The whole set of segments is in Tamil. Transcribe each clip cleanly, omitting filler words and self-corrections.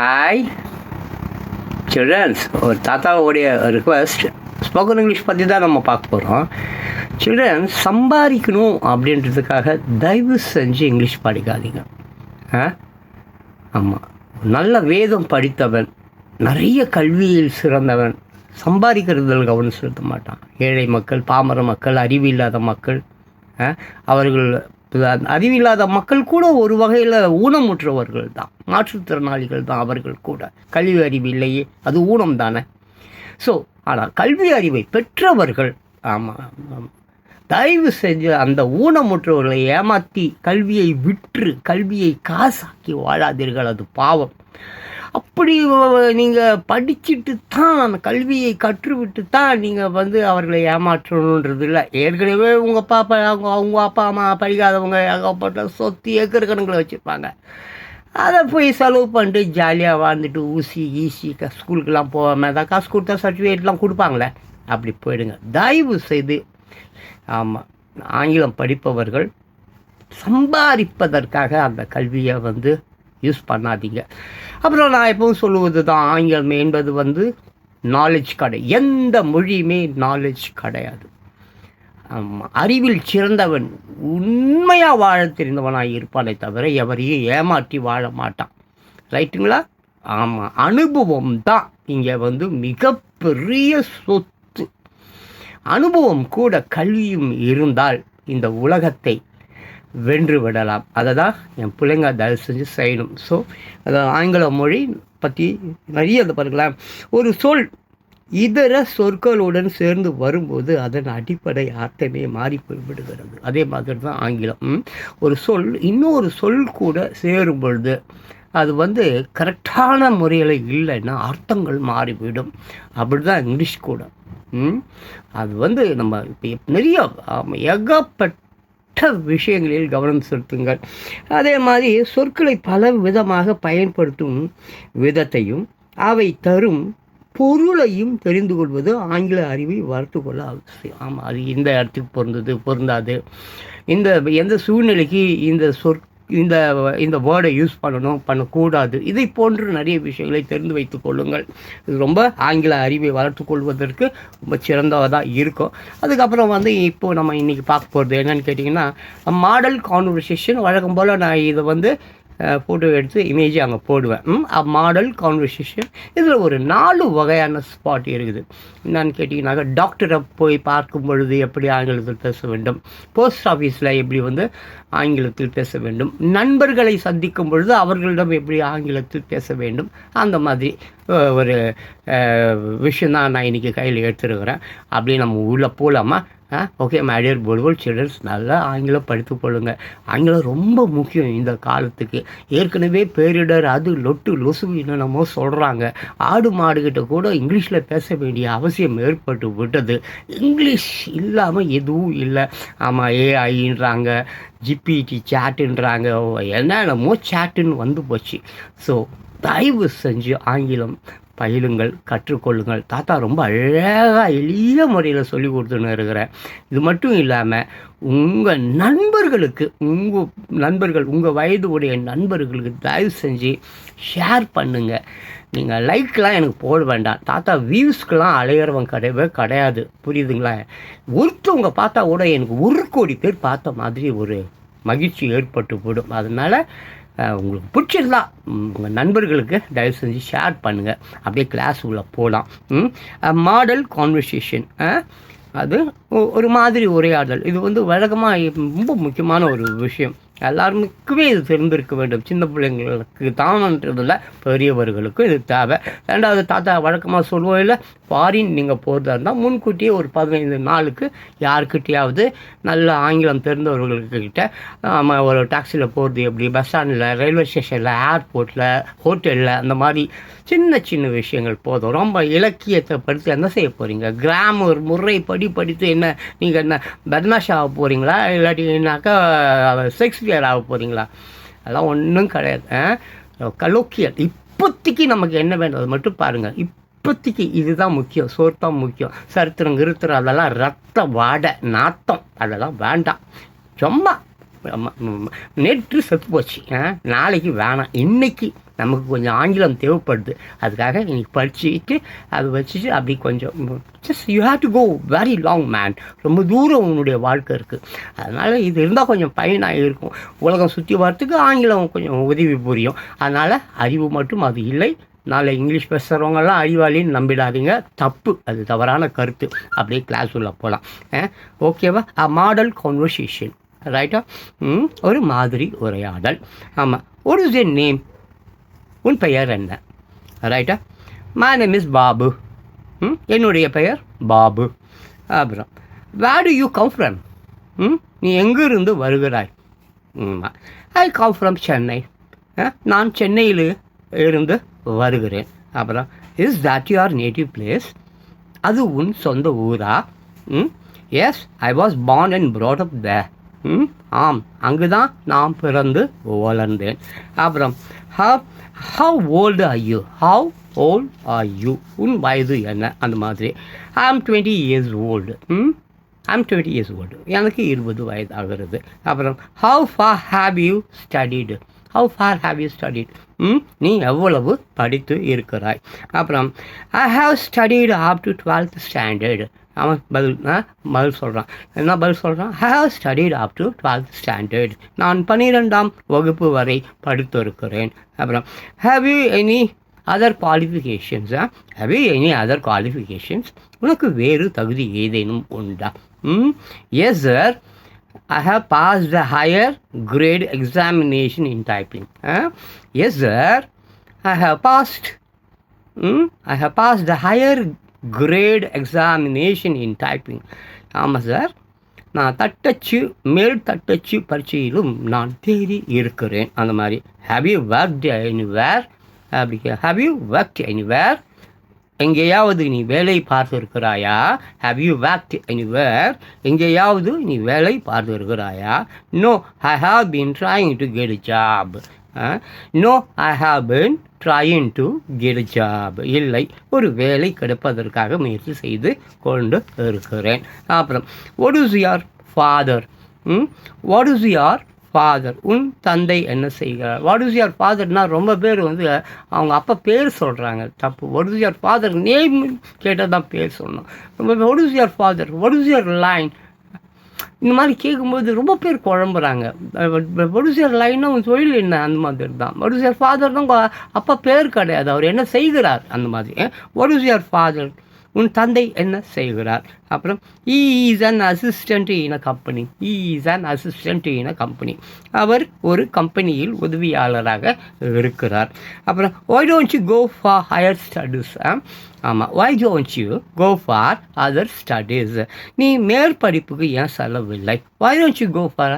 ஹாய் சில்ட்ரன்ஸ், ஒரு தாத்தாவுடைய ரிக்வெஸ்ட். ஸ்போக்கன் இங்கிலீஷ் பற்றி தான் நம்ம பார்க்க போகிறோம். சில்ட்ரன்ஸ், சம்பாதிக்கணும் அப்படின்றதுக்காக தயவு செஞ்சு இங்கிலீஷ் படிக்காதீங்க. ஆமாம், நல்ல வேதம் படித்தவன், நிறைய கல்வியில் சிறந்தவன் சம்பாதிக்கிறதில் கவனம் செலுத்த மாட்டான். ஏழை மக்கள், பாமர மக்கள், அறிவில்லாத மக்கள், அவர்கள் அறிவில்லாத மக்கள் கூட ஒரு வகையில் ஊனமுற்றவர்கள் தான், மாற்றுத்திறனாளிகள் தான். அவர்கள் கூட கல்வி அறிவு இல்லையே, அது ஊனம் தானே. ஸோ ஆனால் கல்வி அறிவை பெற்றவர்கள், ஆமாம், தயவு செஞ்சு அந்த ஊனமுற்றவர்களை ஏமாற்றி கல்வியை விற்று கல்வியை காசாக்கி வாழாதீர்கள். அது பாவம். அப்படி நீங்கள் படிச்சுட்டு தான், அந்த கல்வியை கற்றுவிட்டு தான் நீங்கள் அவர்களை ஏமாற்றணுன்றது இல்லை. ஏற்கனவே உங்கள் பாப்பா அவங்க அப்பா அம்மா படிக்காதவங்க ஏகப்பட்ட சொத்து ஏக்கர் கணக்கில் வச்சுருப்பாங்க. அதை போய் செலவு பண்ணிட்டு ஜாலியாக வாழ்ந்துட்டு ஊசி ஸ்கூலுக்கெல்லாம் போகாமல் தான் காசு கொடுத்தா சர்டிஃபிகேட்லாம் கொடுப்பாங்களே, அப்படி போயிடுங்க தயவு செய்து. ஆமாம், ஆங்கிலம் படிப்பவர்கள் சம்பாதிப்பதற்காக அந்த கல்வியை யூஸ் பண்ணாதீங்க. அப்புறம் நான் எப்பவும் சொல்லுவது தான், ஆங்கிலம் என்பது நாலேஜ் கடை. எந்த மொழியுமே நாலேஜ் கிடையாது. அறிவில் சிறந்தவன் உண்மையாக வாழ தெரிந்தவனாக இருப்பானே தவிர எவரையும் ஏமாற்றி வாழ மாட்டான். ரைட்டுங்களா? ஆமாம், அனுபவம் தான் இங்கே மிகப்பெரிய சொத்து. அனுபவம் கூட கல்வியும் இருந்தால் இந்த உலகத்தை வென்று விடலாம். அதை தான் என் பிள்ளைங்க தயவு செஞ்சு செய்யணும். ஸோ அது ஆங்கில மொழி பற்றி நிறைய பாருங்களேன். ஒரு சொல் இதர சொற்களுடன் சேர்ந்து வரும்போது அதன் அடிப்படை அர்த்தமே மாறி போய்விடுகிறது. அதே மாதிரி தான் ஆங்கிலம். ஒரு சொல் இன்னொரு சொல் கூட சேரும் பொழுது அது கரெக்டான முறையில் இல்லைன்னா அர்த்தங்கள் மாறிவிடும். அப்படி தான் இங்கிலீஷ் கூட. அது நம்ம இப்போ நிறைய ஏகப்பட்ட விஷயங்களில் கவனம் செலுத்துங்கள். அதே மாதிரி சொற்களை பல விதமாக பயன்படுத்தும் விதத்தையும் அவை தரும் பொருளையும் தெரிந்து கொள்வது ஆங்கில அறிவை வளர்த்து கொள்ள அவசியம். ஆமாம், அது இந்த இடத்துக்கு பொருந்தாது, எந்த சூழ்நிலைக்கு இந்த வேர்டை யூஸ் பண்ணக்கூடாது, இதை போன்று நிறைய விஷயங்களை தெரிந்து வைத்துக் கொள்ளுங்கள். இது ரொம்ப ஆங்கில அறிவை வளர்த்து கொள்வதற்கு ரொம்ப சிறந்ததாக இருக்கும். அதுக்கப்புறம் இப்போது நம்ம இன்றைக்கி பார்க்க போகிறது என்னென்னு கேட்டிங்கன்னா, மாடல் கான்வர்சேஷன். வழக்கம் போல் நான் இதை ஃபோட்டோ எடுத்து இமேஜ் அங்கே போடுவேன். Model conversation. இதில் ஒரு 4 வகையான ஸ்பாட் இருக்குது. என்னன்னு கேட்டிங்கன்னாக்கா, டாக்டரை போய் பார்க்கும் பொழுது எப்படி ஆங்கிலத்தில் பேச வேண்டும், போஸ்ட் ஆஃபீஸில் எப்படி ஆங்கிலத்தில் பேச வேண்டும், நண்பர்களை சந்திக்கும் பொழுது அவர்களிடம் எப்படி ஆங்கிலத்தில் பேச வேண்டும், அந்த மாதிரி ஒரு விஷயந்தான் நான் இன்றைக்கி கையில் எடுத்துருக்கிறேன். அப்படியே நம்ம உள்ளே போகலாமா? Okay my dear beautiful childrens, நல்லா ஆங்கிலம் படித்து கொள்ளுங்கள். ஆங்கிலம் ரொம்ப முக்கியம் இந்த காலத்துக்கு. ஏற்கனவே பேரிடர், அது லொட்டு லொசுகு என்னென்னமோ சொல்கிறாங்க. ஆடு மாடுகிட்ட கூட இங்கிலீஷில் பேச வேண்டிய அவசியம் ஏற்பட்டு விட்டது. இங்கிலீஷ் இல்லாமல் எதுவும் இல்லை. ஆமாம், ஏஐன்றாங்க, ஜிபிடி சேட்டுன்றாங்க, என்னென்னமோ சேட்டுன்னு போச்சு. ஸோ தயவு செஞ்சு ஆங்கிலம் பயிலுங்கள், கற்றுக்கொள்ளுங்கள். தாத்தா ரொம்ப அழகாக எளிய முறையில் சொல்லி கொடுத்துன்னு இருக்கிறேன். இது மட்டும் இல்லாமல் உங்கள் உங்கள் வயது உடைய நண்பர்களுக்கு தயவு செஞ்சு ஷேர் பண்ணுங்கள். நீங்கள் லைக்லாம் எனக்கு போட வேண்டாம். தாத்தா வியூஸ்க்கெலாம் அலையிறவங்க கிடையாது, புரியுதுங்களா? ஒருத்தவங்க பார்த்தா கூட எனக்கு 1 கோடி பேர் பார்த்த மாதிரி ஒரு மகிழ்ச்சி ஏற்பட்டு போடும். அதனால் உங்களுக்கு பிடிச்சிருந்தா உங்கள் நண்பர்களுக்கு தயவு செஞ்சு ஷேர் பண்ணுங்கள். அப்படியே கிளாஸ் உள்ள போகலாம். மாடல் கான்வர்சேஷன், அது ஒரு மாதிரி உரையாடல். இது வழக்கமாக ரொம்ப முக்கியமான ஒரு விஷயம். எல்லாருக்குமே இது தெரிந்திருக்க வேண்டும். சின்ன பிள்ளைங்களுக்கு தானன்றதில்ல, பெரியவர்களுக்கும் இது தேவை. 2வது, தாத்தா வழக்கமாக சொல்லுவோம் இல்லை, ஃபாரின் நீங்கள் போகிறதா இருந்தால் முன்கூட்டியே ஒரு 15 நாளுக்கு யாருக்கிட்டையாவது நல்ல ஆங்கிலம் தெரிந்தவர்கள்கிட்ட ஒரு டாக்ஸியில் போகிறது எப்படி, பஸ் ஸ்டாண்டில், ரயில்வே ஸ்டேஷனில், ஏர்போர்ட்டில், ஹோட்டலில், அந்த மாதிரி சின்ன விஷயங்கள் போதும். ரொம்ப இலக்கியத்தை படித்து என்ன செய்ய போகிறீங்க? கிராமர் முறைப்படி படித்து என்ன நீங்கள் என்ன பத்மாஷ் ஆக போகிறீங்களா, இல்லாட்டினாக்கா ஷேக்ஸ்பியர் ஆக போகிறீங்களா? அதெல்லாம் ஒன்றும் கிடையாது. கலோக்கியல் இப்போதைக்கு நமக்கு என்ன வேண்டும் அது மட்டும் பாருங்கள். இப்போதைக்கு இதுதான் முக்கியம். சோறு தான் முக்கியம். சரித்திரம் கிருத்திரம் அதெல்லாம் ரத்த வாடை நாத்தம் அதெல்லாம் வேண்டாம். சும்மா நேற்று செத்து போச்சு, நாளைக்கு வேணாம். இன்றைக்கி நமக்கு கொஞ்சம் ஆங்கிலம் தேவைப்படுது. அதுக்காக இன்னைக்கு படிச்சுட்டு அதை வச்சுட்டு அப்படி கொஞ்சம் just you have to go very long man. ரொம்ப தூரம் உன்னுடைய வாழ்க்கை இருக்குது. அதனால் இது இருந்தால் கொஞ்சம் பயனாக இருக்கும். உலகம் சுற்றி வரத்துக்கு ஆங்கிலம் கொஞ்சம் உதவி புரியும். அதனால் அறிவு மட்டும் அது இல்லை. நாளை இங்கிலீஷ் பேசுகிறவங்கெல்லாம் அறிவாளின்னு நம்பிடாதீங்க. தப்பு, அது தவறான கருத்து. அப்படியே கிளாஸ் உள்ள போகலாம். ஓகேவா? மாடல் கான்வர்சேஷன், ரைட்டா? ஒரு மாதிரி உரையாடல். ஆமாம். What is your name? உன் பெயர் என்ன? ரைட்டா? My name is Babu. என்னுடைய பெயர் பாபு. அப்புறம் where do you come from? நீ எங்கிருந்து வருகிறாய்? I come from Chennai. நான் சென்னையில் இருந்து வருகிறேன். அப்புறம் is that your native place? அது உன் சொந்த ஊரா? Yes, I was born and brought up there. ஆம், அங்கு தான் நான் பிறந்து வளர்ந்தேன். அப்புறம் how old are you? How old are you? உன் வயது என்ன? அந்த மாதிரி. ஐ ஆம் 20 years old. ஐ ஆம் 20 years old. எனக்கு 20 வயது ஆகிறது. அப்புறம் how far have you studied? How far have you studied? நீ எவ்வளவு படித்து இருக்கிறாய்? அப்புறம் I have studied up to 12th standard. அவன் பதில் சொல்கிறான். என்ன பதில் சொல்கிறான்? I have studied up to 12th standard. நான் 12ஆம் வகுப்பு வரை படித்திருக்கிறேன். அப்புறம் have you any other qualifications? Have you any other qualifications? உனக்கு வேறு தகுதி ஏதேனும் உண்டா? Yes sir, I have passed the higher grade examination in typing. Yes, sir. I have passed the higher grade examination in typing. ஆமாம் சார், நான் மேல் தட்டச்சு பரீட்சையிலும் நான் தேறி இருக்கிறேன். அந்த மாதிரி. Have you worked anywhere? Have you worked anywhere? எங்கேயாவது நீ வேலை பார்த்து இருக்கிறாயா? Have you worked anywhere? எங்கேயாவது நீ வேலை பார்த்து இருக்கிறாயா? No, I have been trying to get a job. No, I have been trying to get a job. இல்லை, ஒரு வேலை கிடைப்பதற்காக முயற்சி செய்து கொண்டு இருக்கிறேன். அப்புறம் what is your father? What is your father? உன் தந்தை என்ன செய்கிறார்? வாட் இஸ் யுவர் ஃபாதர்னால் ரொம்ப பேர் அவங்க அப்பா பேர் சொல்கிறாங்க. தப்பு. What is your father name கேட்டால் தான் பேர் சொல்லணும். What is your father? What is your line? இந்த மாதிரி கேட்கும்போது ரொம்ப பேர் குழம்புறாங்க. வாட் இஸ் யுவர் லைன்னா உன் தொழில் என்ன? அந்த மாதிரி தான். வாட் இஸ் யுவர் ஃபாதர் தான் உங்கள் அப்பா பேர் கிடையாது, அவர் என்ன செய்கிறார் அந்த மாதிரி. What is your father? உன் தந்தை என்ன செய்கிறார்? அப்புறம் he is an assistant in a company. he is an assistant in a company. அவர் ஒரு கம்பெனியில் உதவியாளராக இருக்கிறார். அப்புறம் why don't you go for higher studies? ஆமாம், why don't you go for other studies? நீ மேற்படிப்புக்கு ஏன் செல்லவில்லை? why don't you go for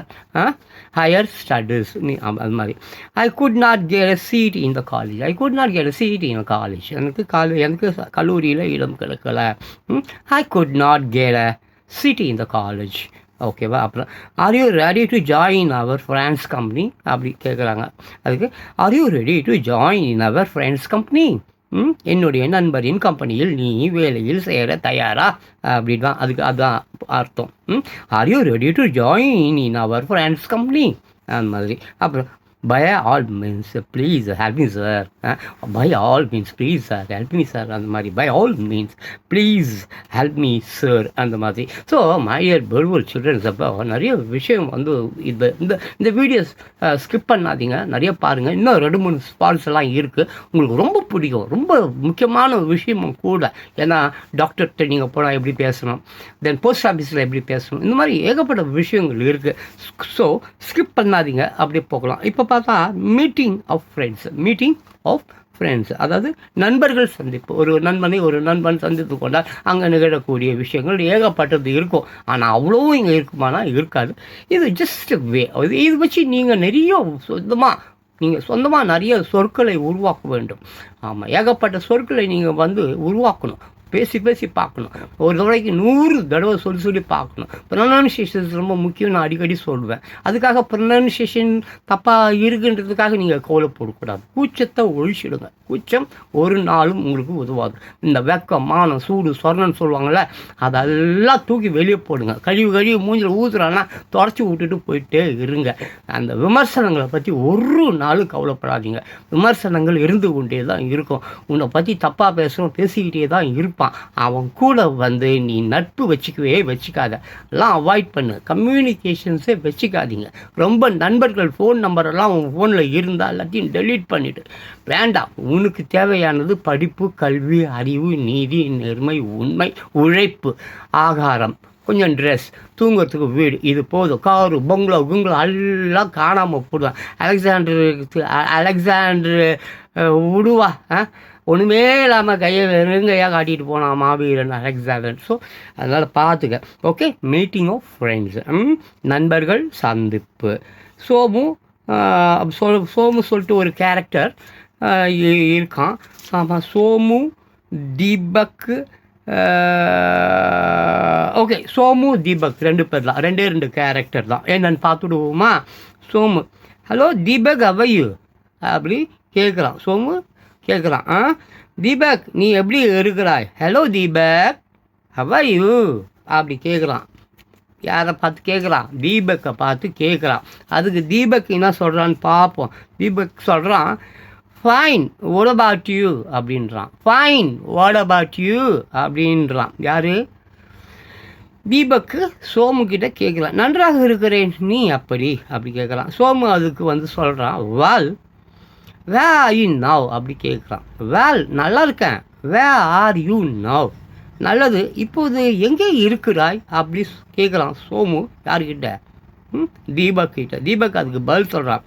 higher studies? நீ அது மாதிரி. I could not get a seat in the college. I could not get a seat in a college. எனக்கு கல்லூரியில் இடம் கிடைக்கல. I could not get a seat in the college. ஓகேவா? அப்புறம் are you ready to join our friends company? அப்படி கேட்குறாங்க. அதுக்கு are you ready to join in our friends company? என்னுடைய நண்பரின் கம்பெனியில் நீ வேலையில் சேர தயாரா? அப்படின்னு தான் அதுதான் அர்த்தம். Are you ready to join in our friends company? அந்த மாதிரி. அப்புறம் by all means please help me sir. by all means please sir help me sir. அந்த மாதிரி. by all means please help me sir அந்த மாதிரி. So my dear beautiful children, அப்போ நிறைய விஷயம் இந்த வீடியோஸ் ஸ்கிப் பண்ணாதீங்க, நிறைய பாருங்கள். இன்னும் 2-3 ஸ்பாட்ஸ் எல்லாம் இருக்குது, உங்களுக்கு ரொம்ப பிடிக்கும். ரொம்ப முக்கியமான விஷயமும் கூட. ஏன்னா டாக்டர்கிட்ட நீங்கள் போனால் எப்படி பேசணும், தென் போஸ்ட் ஆஃபீஸில் எப்படி பேசணும், இந்த மாதிரி ஏகப்பட்ட விஷயங்கள் இருக்குது. ஸோ ஸ்கிப் பண்ணாதீங்க, அப்படியே போகலாம். இப்போ பார்த்தா மீட்டிங் ஆஃப் ஃப்ரெண்ட்ஸ், அதாவது நண்பர்கள் சந்திப்பு. ஒரு நண்பன் சந்தித்து கொண்டால் அங்கே நிகழக்கூடிய விஷயங்கள் ஏகப்பட்டது இருக்கும். ஆனால் அவ்வளோவும் இங்கே இருக்குமானா இருக்காது. இது ஜஸ்ட் வே. இது வச்சு நீங்கள் நிறைய சொந்தமாக நிறைய சொற்களை உருவாக்க வேண்டும். ஆமாம், ஏகப்பட்ட சொற்களை நீங்கள் உருவாக்கணும். பேசி பேசி பார்க்கணும். ஒரு தடவைக்கு 100 தடவை சொல்லி சொல்லி பார்க்கணும். ப்ரொனன்சியேஷன்ஸ் ரொம்ப முக்கியம், நான் அடிக்கடி சொல்லுவேன். அதுக்காக ப்ரொனன்சியேஷன் தப்பாக இருக்குன்றதுக்காக நீங்கள் கவலைப்படக்கூடாது. கூச்சத்தை ஒழிச்சிடுங்க. கூச்சம் ஒரு நாளும் உங்களுக்கு உதவாது. இந்த வெக்கம், மானம், சூடு, சொர்ணன்னு சொல்லுவாங்கள்ல, அதெல்லாம் தூக்கி வெளியே போடுங்க. கழிவு மூஞ்சில் ஊற்றுறான்னா தொடச்சி விட்டுட்டு போயிட்டே இருங்க. அந்த விமர்சனங்களை பற்றி ஒரு நாளும் கவலைப்படாதீங்க. விமர்சனங்கள் இருந்து கொண்டே தான் இருக்கும். உன்னை பற்றி தப்பாக பேசிக்கிட்டே தான் இருப்பான். அவன் கூட வந்து நீ நட்பு வச்சுக்காத. எல்லாம் அவாய்ட் பண்ணு. கம்யூனிகேஷன்ஸே வச்சுக்காதீங்க. ரொம்ப நண்பர்கள் ஃபோன் நம்பரெல்லாம் உன் ஃபோனில் இருந்தால் எல்லாத்தையும் டெலீட் பண்ணிவிட்டு. வேண்டாம். உனக்கு தேவையானது படிப்பு, கல்வி, அறிவு, நீதி, நேர்மை, உண்மை, உழைப்பு, ஆகாரம், கொஞ்சம் ட்ரெஸ், தூங்குறதுக்கு வீடு, இது போதும். காரு, பங்களா எல்லாம் காணாமல் போடுவான். அலெக்சாண்டர் விடுவா ஒன்றுமே இல்லாமல் கையை வெறுங்கையாக காட்டிகிட்டு போனான் மாவீரன் அலெக்சாண்டர். ஸோ அதனால் பார்த்துக்க. ஓகே, மீட்டிங் ஆஃப் ஃப்ரெண்ட்ஸ், நண்பர்கள் சந்திப்பு. சோமு சொல்லிட்டு ஒரு கேரக்டர் இருக்கான். ஆமாம், சோமு, தீபக், ஓகே, சோமு, தீபக் 2 பேர் தான். 2 கேரக்டர் தான். என்னன்னு பார்த்துடுவோமா? சோமு, ஹலோ தீபக், அவையு அப்படி கேட்குறான். சோமு கேட்குறான், தீபக் நீ எப்படி இருக்கிறாய்? ஹலோ தீபக், அவையு அப்படி கேட்குறான். யாரை பார்த்து கேட்குறான்? தீபக்கை பார்த்து கேட்குறான். அதுக்கு தீபக் என்ன சொல்கிறான்னு பார்ப்போம். தீபக் சொல்கிறான், ஃபைன், வாட் அபவுட் யூ அப்படின்றான். ஃபைன், வாட் அபவுட் யூ அப்படின்றான். யார்? தீபக்கு சோமுக்கிட்ட கேட்குறான். நன்றாக இருக்கிறேன், நீ அப்படி கேட்குறான். சோமு அதுக்கு வந்து சொல்கிறான், வால் வே ஆர் யூ நவ் அப்படி கேட்குறான். வேல், நல்லா இருக்கேன். வே ஆர் யூ நவ், நல்லது, இப்போது எங்கே இருக்கிறாய் அப்படி கேட்குறான் சோமு. யார்கிட்ட? தீபக் கிட்ட. தீபக் அதுக்கு பதில் சொல்கிறான்,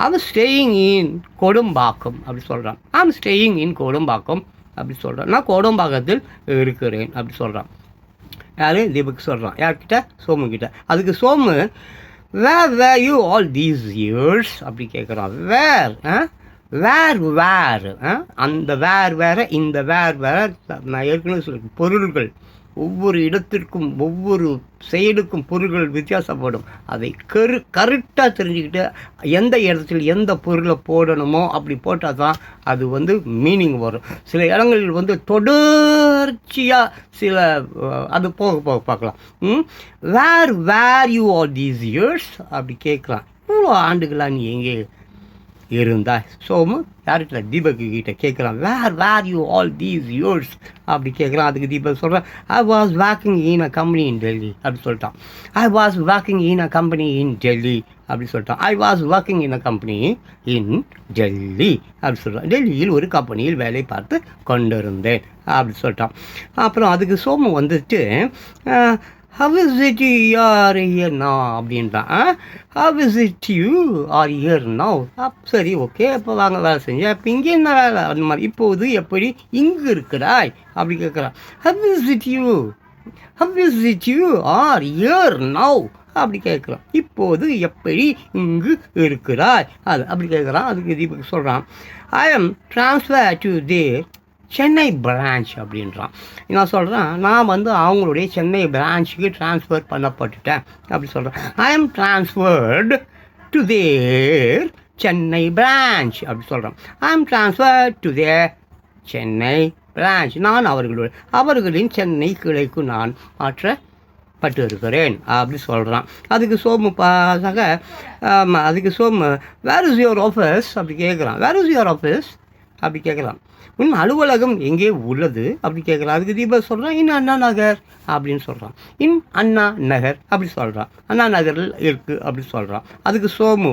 ஐம் ஸ்டேயிங் இன் கொடும்பாக்கம் அப்படி சொல்கிறான். ஐம் ஸ்டேயிங் இன் கொடும்பாக்கம் அப்படி சொல்கிறான். நான் கொடும்பாக்கத்தில் இருக்கிறேன் அப்படி சொல்கிறான். யார்? தீபக் சொல்கிறான். யார்கிட்ட? சோமு கிட்ட. அதுக்கு Somu, where you all these years அப்படி கேட்குறான். வேர் அந்த வேற இந்த வேற நான் ஏற்கனவே சொல்ல, பொருள்கள் ஒவ்வொரு இடத்திற்கும் ஒவ்வொரு செயலுக்கும் பொருள்கள் வித்தியாசப்படும். அதை கரெக்டாக தெரிஞ்சுக்கிட்டு எந்த இடத்துல எந்த பொருளை போடணுமோ அப்படி போட்டால் தான் அது வந்து மீனிங் வரும். சில இடங்களில் வந்து தொடர்ச்சியாக சில அது போக பார்க்கலாம். Where you are these years அப்படி கேட்கலாம். இவ்வளோ ஆண்டுகளாக நீ எங்கே இருந்தா? சோமு யார்கிட்ட? தீபக் கிட்ட கேட்குறான். வேர் யூ ஆல் தீஸ் இயர்ஸ் அப்படி கேட்குறான். அதுக்கு தீபக் சொல்கிறான், I was working in a company in Delhi அப்படி சொல்லிட்டான். I was working in a company in Delhi அப்படி சொல்லிட்டான். I was working in a company in Delhi அப்படி சொல்கிறான். டெல்லியில் ஒரு கம்பெனியில் வேலை பார்த்து கொண்டிருந்தேன் அப்படி சொல்லிட்டான். அப்புறம் அதுக்கு சோமு வந்துட்டு, how is it you are here now அப்படின்றான். how is it you are here now? சரி, ஓகே, இப்போ வாங்க வேலை செஞ்சேன். இப்போ இங்கே என்ன வேலை? அந்த மாதிரி. இப்போது எப்படி இங்கு இருக்கிறாய் அப்படி கேட்குறான். how is it you are here now அப்படி கேட்குறான். இப்போது எப்படி இங்கு இருக்கிறாய் அது அப்படி கேட்குறான். அதுக்கு தீபக் சொல்கிறான், I am transfer to their Chennai branch அப்படின்றான். நான் சொல்கிறேன், நான் வந்து அவங்களுடைய சென்னை பிரான்ச்சுக்கு ட்ரான்ஸ்ஃபர் பண்ணப்பட்டுட்டேன் அப்படி சொல்கிறேன். I am transferred to their Chennai branch அப்படி சொல்கிறேன். I am transferred to their Chennai branch, நான் அவர்களின் சென்னை கிளைக்கு நான் மாற்றப்பட்டு இருக்கிறேன் அப்படி சொல்கிறான். அதுக்கு சோமு அதுக்கு Somu, where is your office அப்படி கேட்குறான். வேர் இஸ் யுவர் ஆஃபீஸ் அப்படி கேட்குறான். உன் அலுவலகம் எங்கே உள்ளது அப்படி கேட்குறான். அதுக்கு தீபக் சொல்கிறான், இன் அண்ணா நகர் அப்படின்னு சொல்கிறான். இன் அண்ணா நகர் அப்படி சொல்கிறான். அண்ணா நகரில் இருக்குது அப்படி சொல்கிறான். அதுக்கு Somu,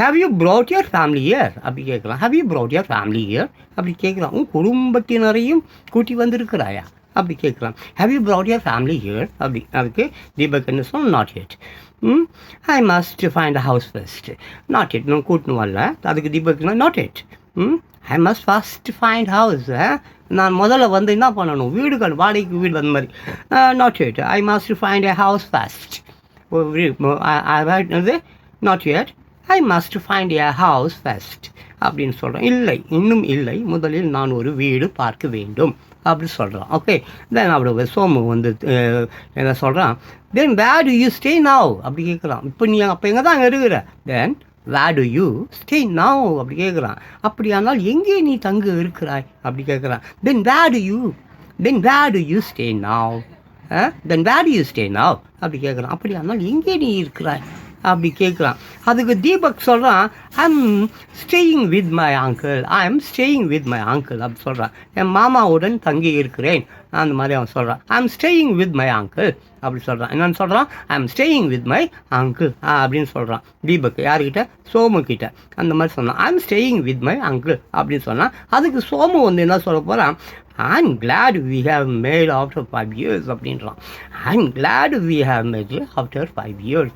have you brought your family here அப்படி கேட்குறான். Have you brought your family here அப்படி கேட்குறான். உன் குடும்பத்தினரையும் கூட்டி வந்திருக்கிறாயா அப்படி கேட்குறான். Have you brought your family here அப்படி. அதுக்கு தீபக் என்ன சொன்ன, not yet. I must find a house first. Not yet, நான் கூட்டணும் வரல. அதுக்கு தீபக்னா, not yet. I must first find house. நான் முதல்ல வந்து என்ன பண்ணணும், வீடுகள் வாடகைக்கு வீடு அந்த மாதிரி. Not yet, I must find a house first. Not yet, I must find a house first அப்படின்னு சொல்கிறான். இல்லை, இன்னும் இல்லை, முதலில் நான் ஒரு வீடு பார்க்க வேண்டும் அப்படி சொல்கிறான். ஓகே, தென் அப்படி சோமு வந்து என்ன சொல்கிறான், then where do you stay now அப்படி கேட்குறான். இப்போ நீ அப்போ எங்கே தான் இருக்கிற? Then where do you stay now அப்படி கேட்குறான். அப்படியானால் எங்கே நீ தங்கு இருக்கிறாய் அப்படி கேட்குறான். Then where do you stay now, then where do you stay now அப்படி கேட்குறான். அப்படியானால் எங்கே நீ இருக்கிறாய் அப்படி கேட்குறான். அதுக்கு தீபக் சொல்கிறான், I'm staying with my uncle அப்படி சொல்கிறான். என் மாமாவுடன் தங்கி இருக்கிறேன் அந்த மாதிரி அவன் சொல்கிறான். I'm staying with my uncle அப்படி சொல்கிறான். என்னென்னு சொல்கிறான்? I'm staying with my uncle அப்படின்னு சொல்கிறான் தீபக். யாருக்கிட்ட? சோமுக்கிட்ட. அந்த மாதிரி சொன்னான், I'm staying with my uncle அப்படின்னு சொன்னான். அதுக்கு சோமு வந்து என்ன சொல்ல போகிறான், I'm glad we have made after 5 years அப்படின்றான். I'm glad we have made after 5 years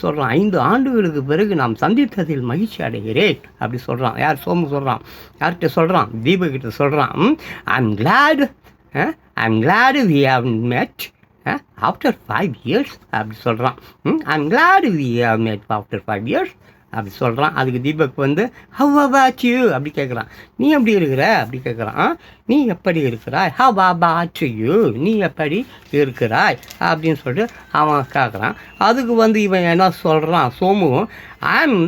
சொல்கிறான். 5 ஆண்டுகளுக்கு பிறகு நாம் சந்தித்ததில் மகிழ்ச்சி அடைகிறேன் அப்படி சொல்கிறான். யார்? சோமு சொல்கிறான். யார்கிட்ட சொல்கிறான்? தீபக்கிட்ட சொல்கிறான். I'm glad we have met after 5 years அப்படி சொல்கிறான். I'm glad we have met after 5 years அப்படி சொல்கிறான். அதுக்கு தீபக் வந்து how about you அப்படி கேட்குறான். நீ எப்படி இருக்கிற அப்படி கேட்குறான். நீ எப்படி இருக்கிறாய்? how about you நீ எப்படி இருக்கிறாய் அப்படின்னு சொல்லிட்டு அவன் கேட்குறான். அதுக்கு வந்து இவன் என்ன சொல்கிறான், Somu, I am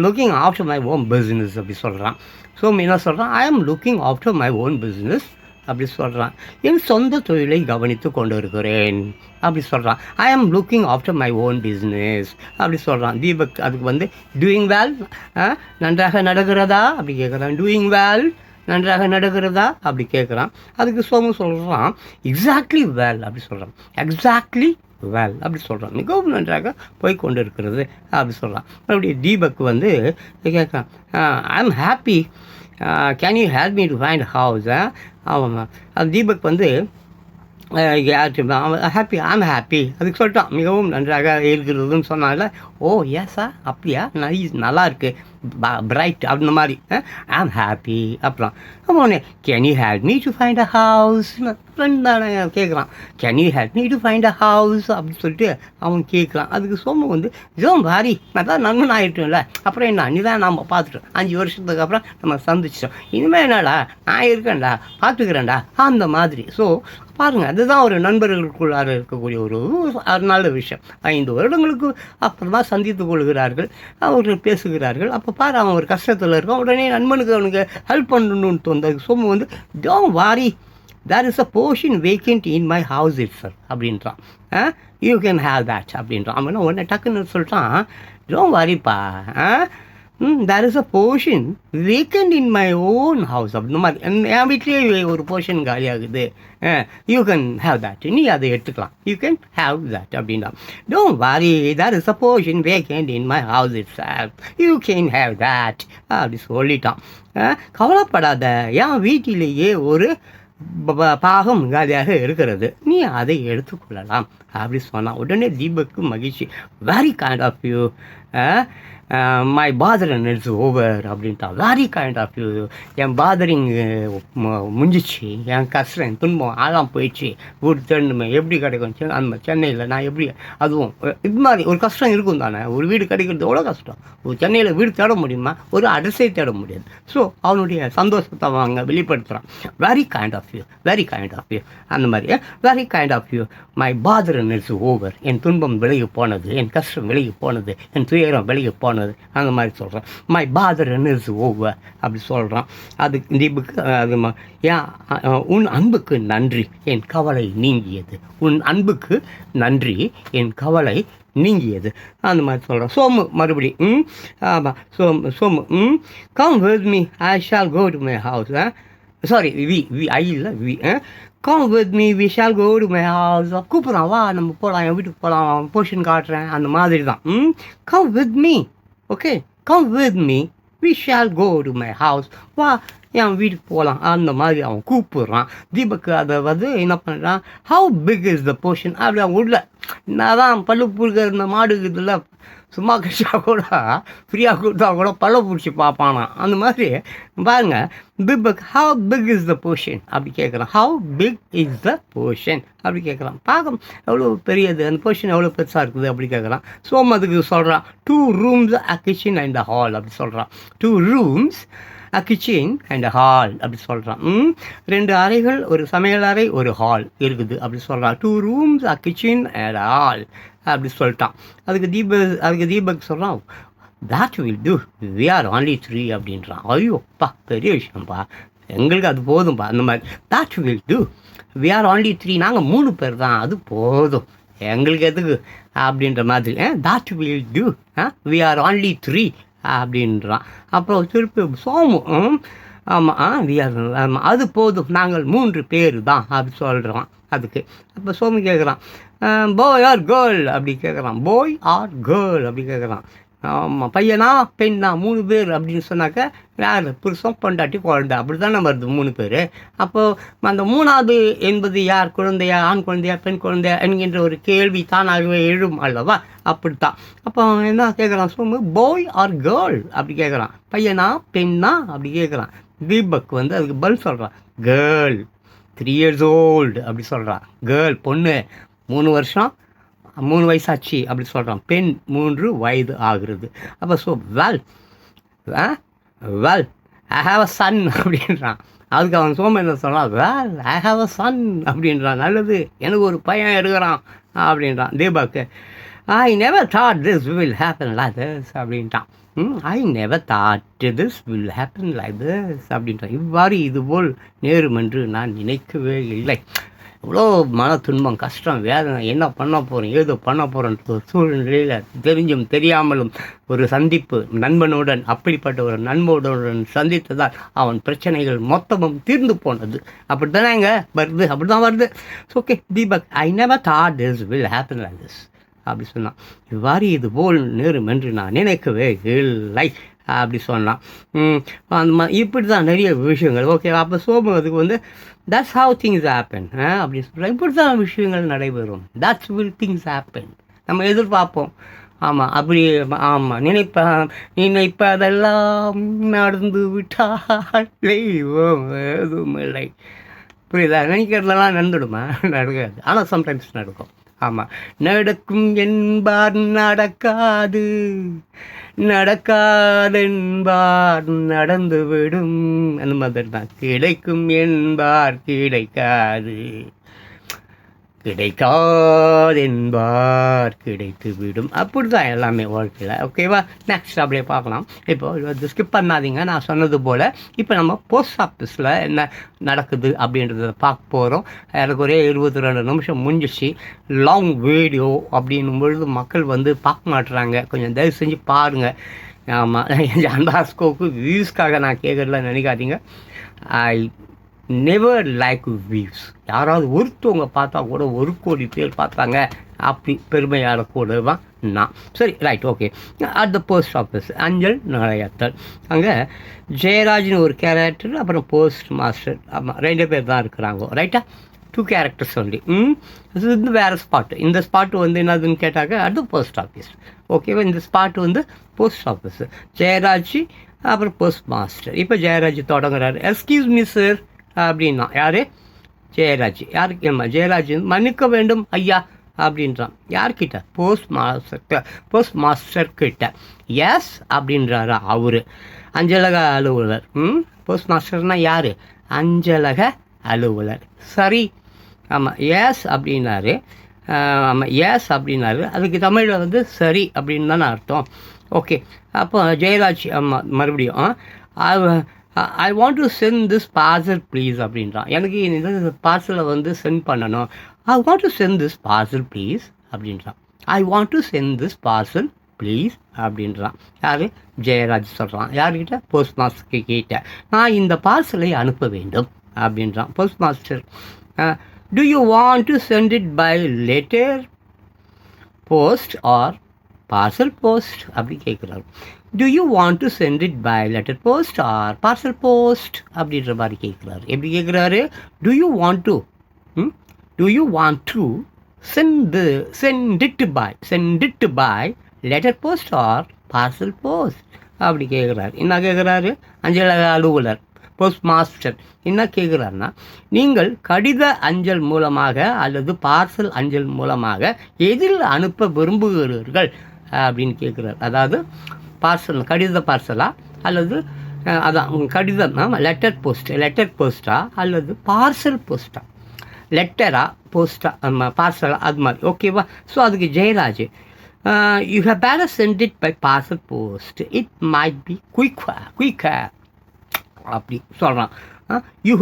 looking after my own business அப்படி சொல்கிறான். சோமு என்ன சொல்கிறான், I am looking after my own business அப்படி சொல்கிறான். என் சொந்த தொழிலை கவனித்து கொண்டு இருக்கிறேன் அப்படி சொல்கிறான். I am looking after my own business அப்படி சொல்கிறான். தீபக் அதுக்கு வந்து டூயிங் வெல், நன்றாக நடக்கிறதா அப்படி கேட்குறான். டூயிங் வெல், நன்றாக நடக்கிறதா அப்படி கேட்குறான். அதுக்கு சோமு சொல்கிறான், எக்ஸாக்ட்லி வெல் அப்படி சொல்கிறான். எக்ஸாக்ட்லி வெல் அப்படி சொல்கிறான். மிகவும் நன்றாக போய் கொண்டு இருக்கிறது அப்படி சொல்கிறான். மறுபடியும் தீபக் வந்து கேட்குறான், I am happy, can you help me to find house. ஆமாம், அது தீபக் வந்து ஹாப்பி, ஐம் ஹாப்பி அதுக்கு சொல்லிட்டான். மிகவும் நன்றாக இருக்கிறதுன்னு சொன்னால, ஓ ஏஸா அப்படியா, நல்லா இருக்குது, பிரைட் அந்த மாதிரி, ஐம் ஹாப்பி. அப்புறம் ஆமாம், can you help me to find a house friend தானே கேட்குறான். Can you help me to find a house அப்படின்னு சொல்லிட்டு அவன் கேட்குறான். அதுக்கு சோமு வந்து ஜோம் பாரி, நான் தான் நண்பன் ஆகிட்டோம்ல, அப்புறம் என்ன நீ தான் நம்ம பார்த்துட்டோம், 5 வருஷத்துக்கு அப்புறம் நம்ம சந்திச்சிட்டோம், இனிமேல் என்னடா நான் இருக்கேன்டா, பார்த்துக்கிறேன்டா அந்த மாதிரி. ஸோ பாருங்கள், அதுதான் ஒரு நண்பர்களுக்குள்ளார இருக்கக்கூடிய ஒரு நல்ல விஷயம். 5 வருடங்களுக்கு அப்புறமா சந்தித்து கொள்கிறார்கள், அவர்கள் பேசுகிறார்கள். அப்போ பாரு, அவன் ஒரு கஷ்டத்தில் இருக்கான், உடனே நண்பனுக்கு அவனுக்கு ஹெல்ப் பண்ணணும்னு தோணுது. சோமு வந்து don't worry, there is a portion vacant in my house itself அப்படின்றான். யூ கேன் ஹேவ் தேட் அப்படின்றான். அவன் உடனே டக்குன்னு சொல்லிட்டான், டோன்ட் வாரிப்பா, there is a portion vacant in my own house அப்படின்ற மாதிரி. என் வீட்லேயே ஒரு போர்ஷன் காலியாகுது, யூ கேன் ஹேவ் தேட், நீ அதை எடுத்துக்கலாம், யூ கேன் ஹேவ் தேட் அப்படின்னா. Don't worry, there is a portion vacant in my house itself, you can have that அப்படி சொல்லிட்டான். கவலைப்படாத, என் வீட்டிலேயே ஒரு பாகம் காலியாக இருக்கிறது, நீ அதை எடுத்துக்கொள்ளலாம் அப்படி சொன்னான். உடனே தீபக்கு மகிழ்ச்சி. Very kind of you, my bothering it's over அப்படின்ட்டான். வெரி கைண்ட் ஆஃப் யூ, என் பாதரிங் முடிஞ்சிச்சு, என் கஷ்டம் என் துன்பம் ஆளாம் போயிடுச்சு, வீடு தேடணுமே எப்படி கிடைக்கும் அந்த சென்னையில், நான் எப்படி அதுவும் இது மாதிரி ஒரு கஷ்டம் இருக்கும் தானே, ஒரு வீடு கிடைக்கிறது எவ்வளோ கஷ்டம், ஒரு சென்னையில் வீடு தேட முடியுமா, ஒரு அட்ரஸை தேட முடியாது. ஸோ அவனுடைய சந்தோஷத்தை அவங்க வெளிப்படுத்துகிறான். Very kind of you, very kind of you அந்த மாதிரி. Very kind of you, my bothering it's over, என் துன்பம் விலகி போனது, என் கஷ்டம் விலகி போனது, என் துயரம் விலகி போனது அந்த மாதிரி சொல்கிறேன். மை பாதரன் இஸ் ஓவர் அப்படி சொல்கிறான். அது தீபுக்கு அது உன் அன்புக்கு நன்றி, என் கவலை நீங்கியது, உன் அன்புக்கு நன்றி, என் கவலை நீங்கியது அந்த மாதிரி சொல்கிறேன். சோமு மறுபடியும் ஆமாம், Somu come with me, I shall go to my house. Sorry, I இல்லை come with me, we shall go to my house. கூப்பிட்றான், வா நம்ம போகலாம், என் வீட்டுக்கு போகலாம், போர்ஷன் காட்டுறேன் அந்த மாதிரி தான். Come with me, okay, come with me, we shall go to my house, வா என் வீட்டுக்கு போகலாம் அந்த மாதிரி அவன் கூப்பிட்றான். தீபக்கு அதை வந்து என்ன பண்ணுறான், how big is the portion அப்படி அவன் உள்ள நான் தான் பல்லு புழுக்க இந்த மாடு இதில் சும்மா கிடைச்சா கூட ஃப்ரீயாக கொடுத்தா கூட பல்ல பிடிச்சி பார்ப்பானா. அந்த மாதிரி பாருங்க, big how big is the portion அப்படி கேட்குறான். How big is the portion அப்படி கேட்குறான். பார்க்க எவ்வளோ பெரியது, அந்த போர்ஷன் எவ்வளோ பெருசாக இருக்குது அப்படி கேட்குறான். சோம் அதுக்கு சொல்கிறான் 2 rooms a kitchen and a hall அப்படி சொல்கிறான். 2 rooms a kitchen and a hall அப்படி சொல்கிறான். 2 அறைகள், ஒரு சமையல் அறை, ஒரு ஹால் இருக்குது அப்படி சொல்கிறான். 2 rooms a kitchen and a hall அப்படி சொல்லிட்டான். அதுக்கு தீபக் சொல்கிறான், that will do, we are only 3 அப்படின்றான். ஐயோப்பா பெரிய விஷயம்ப்பா, எங்களுக்கு அது போதும்ப்பா. அந்த மாதிரி that will do, we are only 3, நாங்கள் 3 பேர் தான், அது போதும் எங்களுக்கு எதுக்கு அப்படின்ற மாதிரி. that will do, we are only 3 அப்படின்றான். அப்புறம் திருப்பி சோமு, ஆமாம் வி ஆர், ஆமாம் அது போதும், நாங்கள் 3 பேர் தான் அப்படி சொல்கிறான். அதுக்கு அப்போ சோமு கேட்குறான், பாய் ஆர் கேர்ள் அப்படி கேட்குறான். பாய் ஆர் கேர்ள் அப்படி கேட்குறான். ஆமாம், பையனா பெண்ணா 3 பேர் அப்படின்னு சொன்னாக்க யார், புருஷன் பொண்டாட்டி குழந்தை அப்படி தானே வருது 3 பேர். அப்போது அந்த 3வது என்பது யார், குழந்தையா, ஆண் குழந்தையா, பெண் குழந்தையா என்கின்ற ஒரு கேள்வி தானாகவே எழும் அல்லவா. அப்படித்தான். அப்போ என்ன கேட்குறான் சோமு, பாய் ஆர் கேர்ள் அப்படி கேட்குறான். பையனா பெண்ணா அப்படி கேட்குறான். தீபக் வந்து அதுக்கு பதில் சொல்கிறான், கேர்ள் 3 years old அப்படி சொல்கிறான். கேர்ள் பொண்ணு 3 வருஷம் 3 வயசாச்சு அப்படி சொல்கிறான். பெண் 3 வயது ஆகுறது. அப்போ well I have a son அப்படின்றான். அதுக்கு அவன் சோம என்ன சொல்கிறான், well I have a son அப்படின்றான். நல்லது, எனக்கு ஒரு பையன் இருக்கிறான் அப்படின்றான். Deepak, I never thought this will happen like this அப்படின்ட்டான். I never thought this will happen like this அப்படின்றான். இவ்வாறு இதுபோல் நேரும் என்று நான் நினைக்கவே இல்லை. இவ்வளோ மன துன்பம், கஷ்டம், வேதனை, என்ன பண்ண போகிறேன், ஏதோ பண்ண போகிறேன்ற ஒரு சூழ்நிலையில் தெரிஞ்சும் தெரியாமலும் ஒரு சந்திப்பு நண்பனுடன், அப்படிப்பட்ட ஒரு நண்பனுடன் சந்தித்ததால் அவன் பிரச்சனைகள் மொத்தமும் தீர்ந்து போனது. அப்படி தானே இங்கே வருது, அப்படி தான் வருது. Okay Deepak, I never thought this will happen like this அப்படி சொன்னான். இவ்வாறு இது போல் நேரும் என்று நான் நினைக்கவே இல்லை அப்படி சொன்னான். அந்த மாதிரி இப்படி தான் நிறைய விஷயங்கள். ஓகே, அப்போ சோமு அதுக்கு வந்து தட்ஸ் ஹவ் திங்ஸ் ஹேப்பன் அப்படின்னு சொல்கிறேன். இப்படி தான் விஷயங்கள் நடைபெறும். தட்ஸ் வில் திங்ஸ் ஹேப்பன், நம்ம எதிர்பார்ப்போம். ஆமாம் அப்படி, ஆமாம் நினைப்பதெல்லாம் நடந்து விட்டால் தெய்வம் எதுவும் இல்லை. புரியுதா? நினைக்கிறதெல்லாம் நடந்துடுமா? நடக்காது, ஆனால் சம்டைம்ஸ் நடக்கும். ஆமாம், நடக்கும் என்பார் நடக்காது, நடக்காதென்பார் நடந்துவிடும். அந்த மாதிரி தான். கிடைக்கும் என்பார் கிடைக்காது, கிடைக்காதென்பார் கிடைத்து விடும். அப்படி தான் எல்லாமே வாழ்க்கையில். ஓகேவா? நெக்ஸ்ட் அப்படியே பார்க்கலாம். இப்போ இது ஸ்கிப் பண்ணாதீங்க. நான் சொன்னது போல் இப்போ நம்ம போஸ்ட் ஆஃபீஸில் என்ன நடக்குது அப்படின்றத பார்க்க போகிறோம். எனக்கு ஒரே 22 நிமிஷம் முடிஞ்சிச்சு. லாங் வீடியோ அப்படின்னும் பொழுது மக்கள் வந்து பார்க்க மாட்டுறாங்க. கொஞ்சம் தயவு செஞ்சு பாருங்கள். ஆமாம், ஜான்பாஸ்கோவுக்கு வியூஸ்க்காக நான் கேட்குறதுல நினைக்காதீங்க. I never like views. யாராவது ஒருத்தவங்க பார்த்தா கூட 1 கோடி பேர் பார்த்தாங்க அப்படி பெருமையான கூட தான் நான். சரி, right, okay. At the post office அஞ்சல் நிலையத்தல், அங்கே ஜெயராஜ்னு ஒரு கேரக்டர், அப்புறம் போஸ்ட் மாஸ்டர். ஆமாம், 2 பேர் தான் இருக்கிறாங்க. ரைட்டா? 2 கேரக்டர்ஸ் ஒன்லி. இது வந்து வேறு ஸ்பாட்டு. இந்த ஸ்பாட்டு வந்து என்னதுன்னு கேட்டாக்க அது போஸ்ட் ஆஃபீஸ். ஓகேவா? இந்த ஸ்பாட்டு வந்து போஸ்ட் ஆஃபீஸு. ஜெயராஜ் அப்புறம் போஸ்ட் மாஸ்டர். இப்போ ஜெயராஜ் தொடங்குறாரு. எக்ஸ்கியூஸ் மீ சார் அப்படின்னா. யார்? ஜெயராஜ். யாருக்கு? ஜெயராஜ் மன்னிக்க வேண்டும் ஐயா அப்படின்றான். யார்கிட்ட? போஸ்ட் மாஸ்டர் கிட்ட. எஸ் அப்படின்றாரு அவரு. அஞ்சலக அலுவலர். போஸ்ட் மாஸ்டர்னால் யார்? அஞ்சலக அலுவலர். சரி, ஆமாம், எஸ் அப்படின்னாரு. ஆமாம், எஸ் அப்படின்னாரு. அதுக்கு தமிழில் வந்து சரி அப்படின்னு தானே அர்த்தம். ஓகே, அப்போ ஜெயராஜ் ஆமாம் மறுபடியும் I want to send this parcel please அப்படின்றான். எனக்கு இந்த பார்சலை வந்து சென்ட் பண்ணணும். I want to send this parcel please அப்படின்றான். I want to send this parcel please அப்படின்றான். யார்? ஜெயராஜ் சொல்கிறான். யார்கிட்ட? போஸ்ட் மாஸ்டர் கிட்ட. நான் இந்த பார்சலை அனுப்ப வேண்டும் அப்படின்றான். Post master, do you want to send it by letter post or parcel post அப்படி கேட்குறாரு. Do you want to send it by letter post or parcel post அப்படின்ற மாதிரி கேட்குறாரு. எப்படி கேட்குறாரு? Do you want to send it by letter post or parcel post அப்படி கேட்குறாரு. என்ன கேட்குறாரு? அஞ்சலக அலுவலர், போஸ்ட் மாஸ்டர் என்ன கேட்குறாருன்னா, நீங்கள் கடித அஞ்சல் மூலமாக அல்லது பார்சல் அஞ்சல் மூலமாக எதில் அனுப்ப விரும்புகிறீர்கள் அப்படின்னு கேட்குறாரு. அதாவது பார்சல், கடித பார்சலா அல்லது அதான் கடிதம், லெட்டர் போஸ்ட்டா அல்லது பார்சல் போஸ்ட்டா, லெட்டரா போஸ்ட்டா, பார்சலா, அது மாதிரி. ஓகேவா? ஸோ அதுக்கு Jayaraj, you have better send it by parcel post. It might be quicker. அப்படி சொல்கிறான். You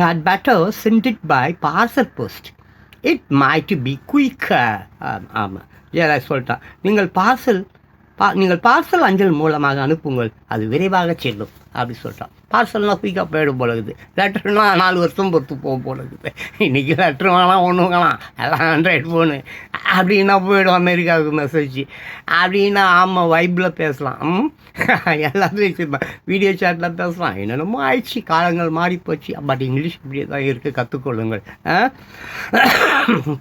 had better send it by parcel post. It might be quicker. ஆமாம், ஜெயராஜ் சொல்லிட்டான். நீங்கள் பார்சல் அஞ்சல் மூலமாக அனுப்புங்கள், அது விரைவாக செல்லும் அப்படி சொல்லிட்டான். பார்சல்னால் குயிக்காக போயிடும் போல இருக்குது. லெட்டர்னா 4 வருஷம் பொறுத்து போகும் போல இருக்குது. இன்றைக்கி லெட்ரு வேணாம், ஒன்று வேணாம், எல்லாம் ஆண்ட்ராய்டு ஃபோனு அப்படின்னா போயிடும் அமெரிக்காவுக்கு மெசேஜ் அப்படின்னா. ஆமாம், வைப்பில் பேசலாம், எல்லாத்தையும் வச்சுருப்பேன், வீடியோ சாட்டில் பேசலாம், என்னென்னமோ ஆயிடுச்சு, காலங்கள் மாறி போச்சு. பட் இங்கிலீஷ் இப்படியே தான் இருக்குது, கற்றுக்கொள்ளுங்கள்.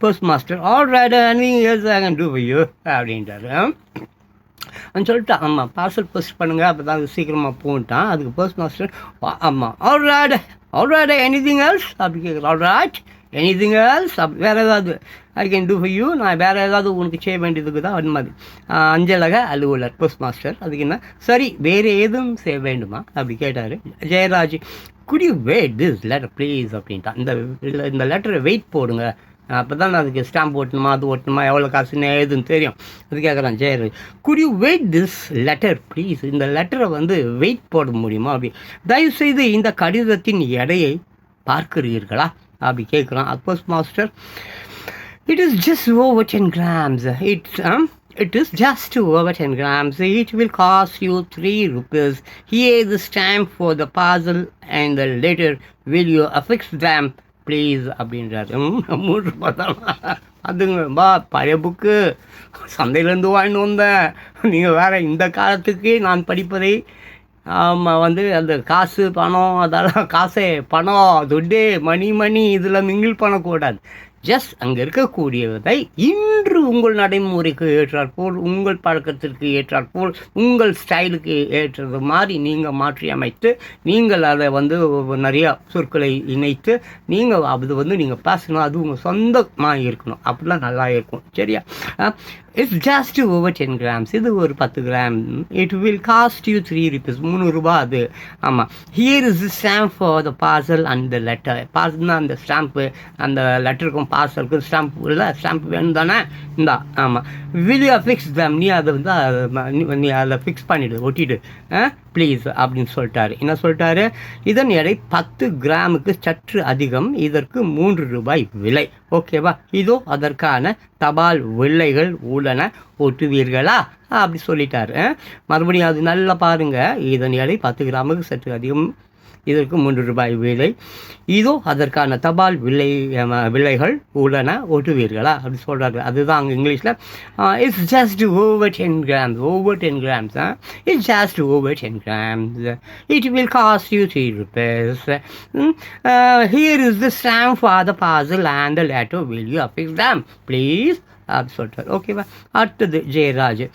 Post master, all right, anything I can do for you அப்படின்ட்டாரு. சொல்லிட்டான். ஆமாம், பார்சல் போஸ்ட் பண்ணுங்கள், அப்போ தான் அது சீக்கிரமாக போன்ட்டான். அதுக்கு போஸ்ட் மாஸ்டர், ஆமாம், ஆல்ரைட் எனிதிங் எல்ஸ் அப்படி கேட்குறேன். ஆல்ரைட் எனிதிங் எல்ஸ், அப்படி வேறு ஏதாவது I can do for you, நான் வேறு ஏதாவது உனக்கு செய்ய வேண்டியதுக்கு தான் அது மாதிரி. அஞ்சலக அலுவலர், போஸ்ட் மாஸ்டர், அதுக்கு என்ன, சரி வேறு எதுவும் செய்ய வேண்டுமா அப்படி கேட்டார். Jayaraj, could you wait this letter please அப்படின்ட்டான். இந்த லெட்டரை வெயிட் போடுங்க, அப்போ தான் அதுக்கு ஸ்டாம்ப் ஓட்டணுமா, அது ஓட்டணுமா, எவ்வளோ காசுன்னு எதுன்னு தெரியும். அது கேட்குறான் Jayaraj. could you wait this letter please, இந்த லெட்டரை வெயிட் போட முடியுமா அப்படி, தயவுசெய்து இந்த கடிதத்தின் எடையை பார்க்கிறீர்களா அப்படி கேட்குறான். Post master, it is just over 10 grams. It is just over 10 grams. It will cost you 3 rupees. Here is the stamp for the parcel and the letter. Will you affix them please அப்படின்றாரு. 3 ரூபா தான். அதுங்க பழைய புக்கு சந்தையிலேருந்து வாங்கிட்டு வந்தேன். நீங்கள் வேறு இந்த காலத்துக்கு நான் படிப்பதை அந்த காசு பணம், அதெல்லாம் காசே பணம், துட்டு, மணி இதில் மிங்கிள் பண்ணக்கூடாது. ஜஸ்ட் அங்கே இருக்கக்கூடியதை இன்று உங்கள் நடைமுறைக்கு ஏற்றாற்போல், உங்கள் பழக்கத்திற்கு ஏற்றாற்போல், உங்கள் ஸ்டைலுக்கு ஏற்றது மாதிரி நீங்கள் மாற்றி அமைத்து, நீங்கள் அதை நிறையா சொற்களை இணைத்து நீங்கள் அது நீங்கள் பேசணும். அது உங்கள் சொந்தமாக இருக்கணும், அப்படிலாம் நல்லா இருக்கும். சரியா? It's just over 10 grams. இது ஒரு 10 gram. It will cost you 3 rupees. 3 ரூபா அது. ஆமாம். Here is the stamp for the parcel and the letter. பார்சல்னா அந்த ஸ்டாம்ப்பு, அந்த லெட்டருக்கும் பார்சலுக்கும் ஸ்டாம்ப் இல்லை, ஸ்டாம்ப் வேணும் தானே, இந்தா. ஆமாம். வில் யூ ஃபிக்ஸ் தம், நீ அதை நீ அதை ஃபிக்ஸ் பண்ணிவிடு, ஒட்டிவிடு ப்ளீஸ் அப்படின்னு சொல்லிட்டாரு. என்ன சொல்லிட்டாரு? இதன் எடை 10 கிராமுக்கு சற்று அதிகம், இதற்கு 3 ரூபாய் விலை. ஓகேவா? இதோ அதற்கான தபால் வில்லைகள் உள்ளன, ஒட்டுவீர்களா அப்படி சொல்லிட்டாரு. மறுபடியும் அது நல்லா பாருங்கள். இதன் எடை 10 கிராமுக்கு சற்று அதிகம், இதற்கு 3 ரூபாய் விலை. இதோ அதற்கான தபால் வில்லைகள் உள்ளன, ஒட்டுவீர்களா அப்படி சொல்கிறாரு. அதுதான் அங்கே இங்கிலீஷில் it's just over 10 grams. Over 10 grams. It's just over 10 grams. It will cost you 3 rupees. Here is the stamp for the parcel and the letter. Will you affix them please அப்படி சொல்லிட்டார். ஓகேவா? அடுத்தது Jayaraj.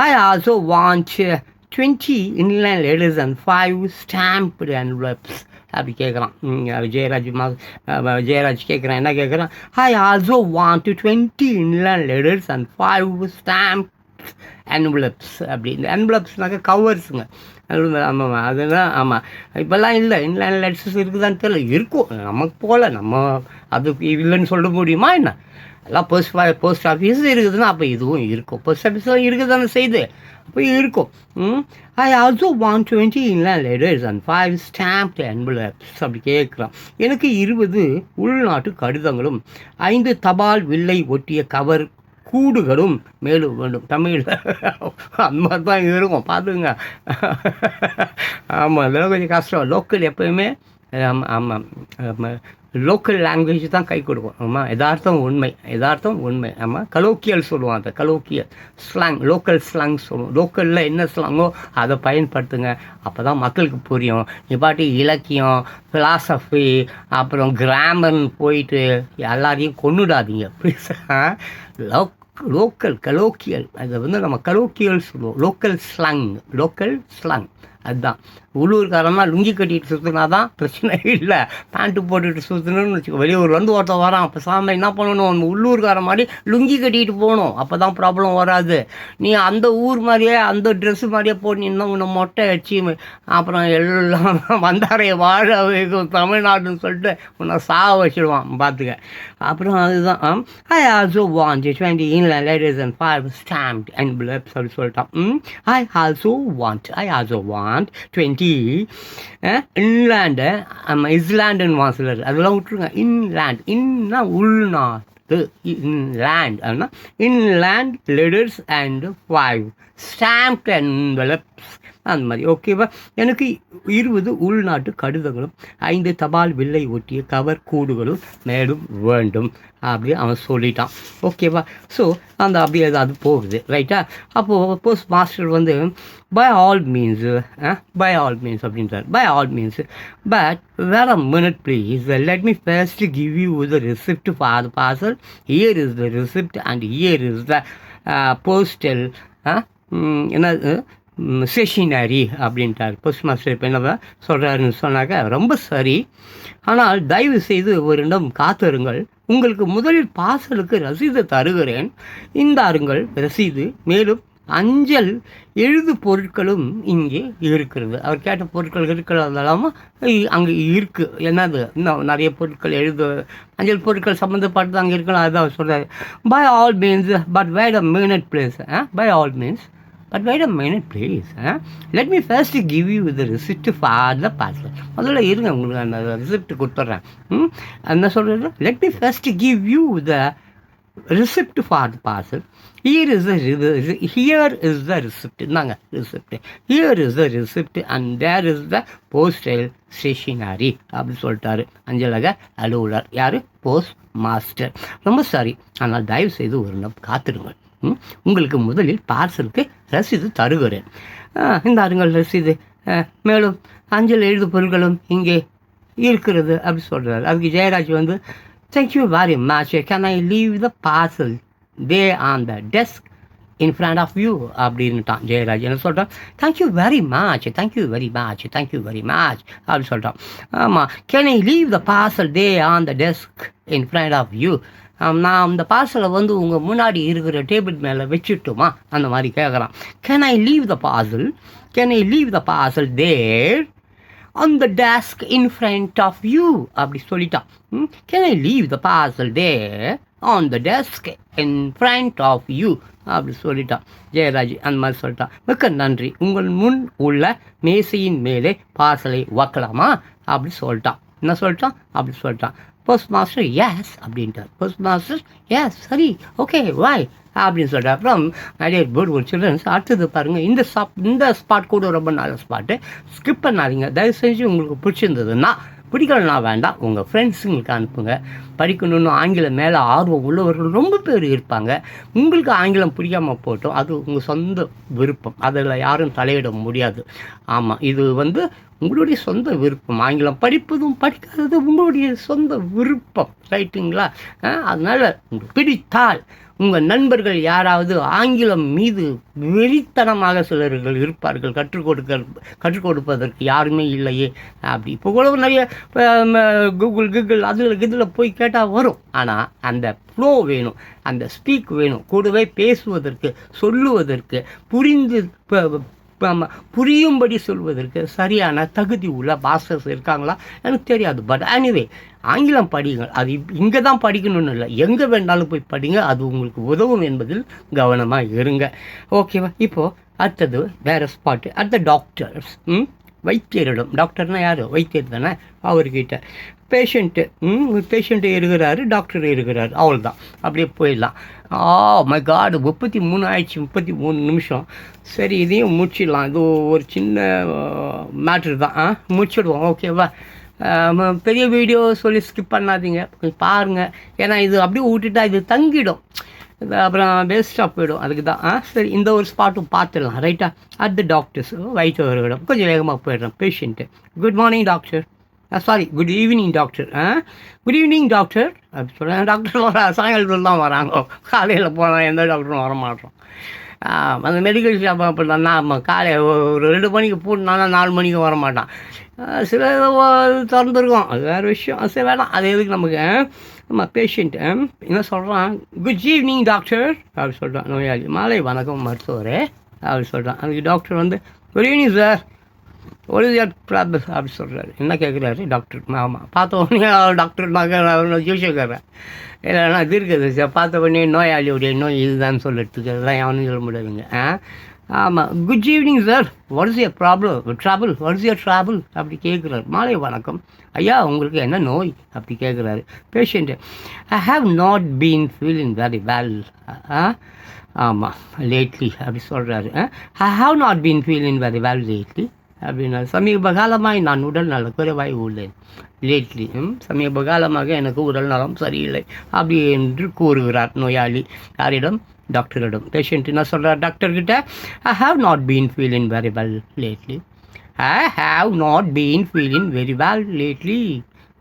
I also want 20 inland letters and 5 stamped envelopes அப்படி கேட்குறான். ஜெயராஜ் கேட்குறான். என்ன கேட்குறான்? ஐ also want 20 inland letters and 5 stamped envelopes. அப்படி இந்த envelopesனாக்க கவர்ஸுங்க. ஆமாம், அதுதான். ஆமாம், இப்போல்லாம் இல்லை, இன்லேண்ட் லெட்டர்ஸ் இருக்குதான்னு தெரியல. இருக்கும், நமக்கு போல் நம்ம அது இல்லைன்னு சொல்ல முடியுமா என்ன? எல்லாம் போஸ்ட் ஆஃபீஸ் இருக்குதுன்னா அப்போ இதுவும் இருக்கும். போஸ்ட் ஆஃபீஸில் இருக்குதானே செய்து, அப்போ இருக்கும். ஐ also want 20 inland letters and 5 stamped envelopes அப்படி கேட்குறான். எனக்கு 20 உள்நாட்டு கடிதங்களும் 5 தபால் வில்லை ஒட்டிய கவர் கூடுகளும் மேலும் வேண்டும். தமிழில் அந்த மாதிரி தான் இருக்கும், பார்த்துங்க. ஆமாம், அதெல்லாம் கொஞ்சம் கஷ்டம். லோக்கல் எப்போயுமே ஆமாம், லோக்கல் லாங்குவேஜ் தான் கை கொடுக்கும். ஆமாம், யதார்த்தம் உண்மை. ஆமாம், கலோக்கியல் சொல்லுவோம், அந்த கலோக்கியல் ஸ்லாங், லோக்கல் ஸ்லாங் சொல்லுவோம். லோக்கலில் என்ன ஸ்லாங்கோ அதை பயன்படுத்துங்க, அப்போ தான் மக்களுக்கு புரியும். நீ பாட்டு இலக்கியம், ஃபிலாசபி, அப்புறம் கிராமர்னு போயிட்டு எல்லாரையும் கொண்டுடாதீங்க ப்ளீஸ். கலோக்கியல், அதை வந்து நம்ம கலோக்கியல் சொல்லுவோம். லோக்கல் ஸ்லாங் அதுதான். உள்ளூர்காரமாக லுங்கி கட்டிட்டு சுற்றினா தான் பிரச்சனை இல்லை. பேண்ட்டு போட்டுட்டு சுற்றணும்னு வச்சுக்கோ. வெளியூர்லேருந்து ஒருத்தர் வரான், அப்போ சாமி என்ன பண்ணணும், நம்ம உள்ளூர்கார மாதிரி லுங்கி கட்டிட்டு போகணும். அப்போ தான் ப்ராப்ளம் வராது. நீ அந்த ஊர் மாதிரியே அந்த ட்ரெஸ்ஸு மாதிரியே போட்டிங்கன்னா உன்னை மொட்டை வச்சு அப்புறம் எல்லாம் வந்தாரைய வாழ வைக்கும் தமிழ்நாடுன்னு சொல்லிட்டு உன்னை சாக வச்சுடுவான் பார்த்துக்க. அப்புறம் அதுதான் ஐ also want 20 inland letters and 5 stamped envelopes அப்படி சொல்லிட்டான். ஐ ஆல்சோ வாண்ட் 20 இன்லேண்டு, இஸ்லாண்டுன்னு வாசலர் அதெல்லாம் விட்டுருங்க. இன்னா உள்நாட்டு, இன்லேண்ட் அப்படின்னா இன்லேண்ட் லெட்டர்ஸ் அண்ட் 5 ஸ்டாம்ப்ட் என்வெலப்ஸ் அந்த மாதிரி. ஓகேவா? எனக்கு 20 உள்நாட்டு கடிதங்களும் 5 தபால் வில்லை ஒட்டிய கவர் கூடுகளும் மேலும் வேண்டும் அப்படி அவன் சொல்லிட்டான். ஓகேவா? ஸோ அந்த அப்படி அது போகுது ரைட்டா. அப்போது போஸ்ட் மாஸ்டர் வந்து பை ஆல் மீன்ஸ் அப்படின்றார். By all means but wait a minute please, let me first give you the receipt for the parcel. Here is the receipt and here is the postal என்னது ஸ்டேஷனரி அப்படின்ட்டார். போஸ்ட் மாஸ்டர் இப்போ என்ன சொல்கிறாருன்னு சொன்னாக்க, ரொம்ப சரி, ஆனால் தயவு செய்து ஒரு இடம் காத்திருங்கள். உங்களுக்கு முதலில் பார்சலுக்கு ரசீது தருகிறேன். இந்தாருங்கள் ரசீது. மேலும் அஞ்சல் எழுது பொருட்களும் இங்கே இருக்கிறது. அவர் கேட்ட பொருட்கள் இருக்கிறதாலாம அங்கே இருக்குது. என்னது இன்னும் நிறைய பொருட்கள் அஞ்சல் பொருட்கள் சம்மந்தப்பட்டு அங்கே இருக்கலாம். அதுதான் சொல்கிறார். By all means but wait a minute please. By all means but wait a minute please. Let me first give you the receipt for the parcel. முதல்ல இருங்க, உங்களுக்கு அந்த ரிசிப்ட் கொடுத்துட்றேன். என்ன சொல்கிறது? Let me first give you the receipt for the parcel. Here is the receipt. இந்தாங்க receipt. Here is the receipt and there is the postal stationery அப்படி சொல்லிட்டாரு அஞ்சலக அலுவலர். யார்? Post master. ரொம்ப சாரி, ஆனால் தயவு செய்து ஒரு நாள் காத்திருங்கள். உங்களுக்கு முதலில் பார்சலுக்கு ரசீது தருகிறேன். இந்த அருங்கள் ரசீது. மேலும் அஞ்சல் எழுது பொருட்களும் இங்கே இருக்கிறது அப்படி சொல்கிறார். அதுக்கு ஜெயராஜ் வந்து thank you very much, can I leave the parcel there on the desk in front of you அப்படின்ட்டான் ஜெயராஜ். என்ன சொல்கிறான்? தேங்க்யூ வெரி மச் அப்படி சொல்கிறான். ஆமாம், can I leave the parcel there on the desk in front of you. நான் அந்த பார்சலை வந்து உங்கள் முன்னாடி இருக்கிற டேபிள் மேலே வச்சுட்டுமா அந்த மாதிரி கேட்குறான். Can I leave the parcel there on the desk in front of you அப்படி சொல்லிட்டான். Can I leave the parcel there on the desk in front of you அப்படி சொல்லிட்டான் ஜெயராஜ். அந்த மாதிரி சொல்லிட்டான். மிக்க நன்றி, உங்கள் முன் உள்ள மேசையின் மேலே பார்சலை வைக்கலாமா அப்படி சொல்லிட்டான். என்ன சொல்லிட்டான்? அப்படி சொல்லிட்டான். போஸ்ட் மாஸ்டர் எஸ் அப்படின்ட்டார். போஸ்ட் மாஸ்டர் எஸ், சரி, ஓகே, வாய் அப்படின்னு சொல்கிறார். அப்புறம் நிறைய பேர் ஒரு சில்ட்ரன்ஸ் அடுத்தது பாருங்கள். இந்த ஸ்பாட் கூட ரொம்ப நல்ல ஸ்பாட்டு, ஸ்கிப் பண்ணாதீங்க தயவு செஞ்சு. உங்களுக்கு பிடிச்சிருந்ததுன்னா, பிடிக்கலன்னா வேண்டாம், உங்கள் ஃப்ரெண்ட்ஸுங்களுக்கு அனுப்புங்க. படிக்கணுன்னு ஆங்கிலம் மேலே ஆர்வம் உள்ளவர்கள் ரொம்ப பேர் இருப்பாங்க. உங்களுக்கு ஆங்கிலம் பிடிக்காமல் போட்டோம், அது உங்கள் சொந்த விருப்பம், அதில் யாரும் தலையிட முடியாது. ஆமாம், இது வந்து உங்களுடைய சொந்த விருப்பம். ஆங்கிலம் படிப்பதும் படிக்காததும் உங்களுடைய சொந்த விருப்பம், ரைட்டுங்களா? அதனால் உங்களுக்கு பிடித்தால் உங்கள் நண்பர்கள் யாராவது ஆங்கிலம் மீது வெறித்தனமாக சிலர்கள் இருப்பார்கள், கற்றுக் கொடுப்பதற்கு யாருமே இல்லையே அப்படி. இப்போ கூட நிறைய கூகுள் அதில் போய் கேட்டால் வரும். ஆனால் அந்த ஃப்ளோ வேணும், அந்த ஸ்பீக் வேணும், கூடவே பேசுவதற்கு, சொல்லுவதற்கு, புரியும்படி சொல்வதற்கு சரியான தகுதி உள்ள மாஸ்டர்ஸ் இருக்காங்களா எனக்கு தெரியாது. பட் எனிவே, ஆங்கிலம் படிங்க. அது இங்கே தான் படிக்கணும்னு இல்லை, எங்கே வேணாலும் போய் படிங்க, அது உங்களுக்கு உதவும் என்பதில் கவனமாக இருங்க. ஓகேவா? இப்போது அடுத்தது வேறு ஸ்பாட்டு. அடுத்த டாக்டர்ஸ். வைத்தியரிடம். டாக்டர்னால் யார்? வைத்தியர் தானே. அவர்கிட்ட பேஷண்ட்டு இருக்கிறாரு, டாக்டர் இருக்கிறாரு, அவள் தான். அப்படியே போயிடலாம். மை காடு 33 ஆயிடுச்சு, 33 நிமிஷம். சரி, இதையும் முடிச்சிடலாம். இது ஒரு சின்ன மேட்ரு தான், முடிச்சிடுவோம். ஓகேவா? பெரிய வீடியோ சொல்லி ஸ்கிப் பண்ணாதீங்க, கொஞ்சம் பாருங்கள். ஏன்னா இது அப்படியே விட்டுட்டா இது தங்கிடும், அப்புறம் வேஸ்ட்டாக போயிடும். அதுக்கு தான் சரி இந்த ஒரு ஸ்பாட்டும் பார்த்துடலாம். ரைட்டா? அட் த டாக்டர்ஸ் வைத்தியர்களிடம் கொஞ்சம் வேகமாக போயிடுறேன். Patient. Good morning doctor. Sorry, good evening doctor. Good evening doctor அப்படி சொல்கிறேன். டாக்டர் சாயங்காலத்தில் தான் வராங்க, காலையில் போனால் எந்த டாக்டரும் வரமாட்டோம். அந்த மெடிக்கல் ஷாப் அப்படி தான். நம்ம காலை ஒரு 2 மணிக்கு போட்டுனாலும் 4 மணிக்கு வரமாட்டான். சில திறந்துருக்கோம், அது வேறு விஷயம். சரி வேணாம், அது எதுக்கு நமக்கு. நம்ம பேஷண்ட்டு என்ன சொல்கிறான், குட் ஈவினிங் டாக்டர் அப்படி சொல்கிறான் நோயாளி. மாலை வணக்கம் மருத்துவரே அப்படி சொல்கிறான். அதுக்கு டாக்டர் வந்து குட் ஈவினிங் சார், ஒரு ப்ராப்ளம் அப்படி சொல்கிறாரு. என்ன கேட்குறாரு டாக்டர்? ஆமாம், பார்த்த உடனே டாக்டர் ஜோசியக்காரன் இல்லைன்னா இது இருக்குது சார், பார்த்த உடனே நோயாளியுடைய நோய் இதுதான் சொல்லிட்டுருக்கு, அதெல்லாம் எவனும் சொல்ல முடியாதுங்க. ஆமாம், good evening sir, what is your trouble, what is your trouble அப்படி கேட்குறாரு. மாலை வணக்கம் ஐயா, உங்களுக்கு என்ன நோய் அப்படி கேட்குறாரு patient. I have not been feeling very well. ஆமாம், லேட்லி அப்படி சொல்கிறாரு. I have not been feeling very well lately அப்படின்னா, சமீப காலமாக நான் உடல் நல குறைவாய் உள்ளேன். லேட்லி சமீப காலமாக எனக்கு உடல் நலம் சரியில்லை அப்படி என்று கூறுகிறார் நோயாளி. யாரிடம்? டாக்டரிடம். பேஷண்ட் என்ன சொல்கிறார் டாக்டர்கிட்ட? I have not been feeling very well lately. I have not been feeling very well lately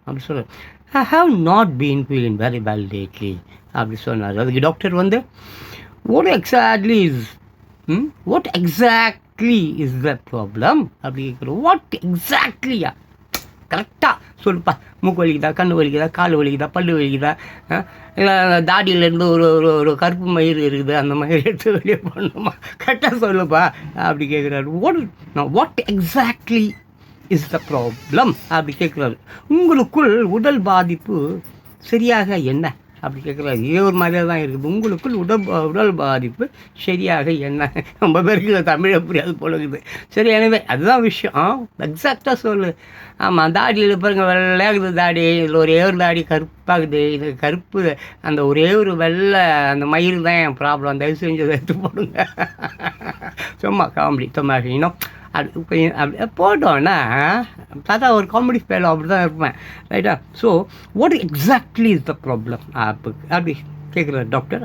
அப்படி சொல்கிறார். I have not been feeling very well lately அப்படி சொன்னார். அதுக்கு டாக்டர் வந்து what exactly is the problem அப்படி கேட்குறோம். வாட் எக்ஸாக்ட்லியா, கரெக்டாக சொல்லுப்பா. மூக்கு வலிக்குதா, கண்ணு வலிக்குதா, கால் வலிக்குதா, பல்லு வலிக்குதா, இல்லை தாடியிலேருந்து ஒரு ஒரு ஒரு கருப்பு மயிர் இருக்குது, அந்த மயிர் எடுத்து வெளியே பண்ணணுமா, கரெக்டாக சொல்லுப்பா அப்படி கேட்குறாரு. What exactly is the problem அப்படி கேட்குறாரு. உங்களுக்குள் உடல் பாதிப்பு சரியாக என்ன அப்படி கேட்குறாரு. இதே ஒரு மாதிரியாக தான் இருக்குது. உங்களுக்குள் உடல் பாதிப்பு சரியாக என்ன? ரொம்ப பேருக்கு தமிழை புரியாது போல இருக்குது. சரி, எனவே அதுதான் விஷயம். எக்ஸாக்டாக சொல்லு. ஆமாம், தாடியில் பாருங்க வெள்ளையாகுது தாடி, இதில் ஒரே ஒரு தாடி கருப்பாகுது, இது கருப்பு அந்த ஒரே ஒரு வெள்ளை அந்த மயில் தான் என் ப்ராப்ளம், தயவு செஞ்சு அதை எடுத்து போடுங்க. சும்மா காமெடி தமாஷ் இன்னும் அது இப்போ அப்படி போட்டோன்னா தாத்தா ஒரு காமெடி ஃபேலோ அப்படி தான் இருப்பேன், ரைட்டா? So what exactly is the problem அப்படி கேட்குறாரு டாக்டர்.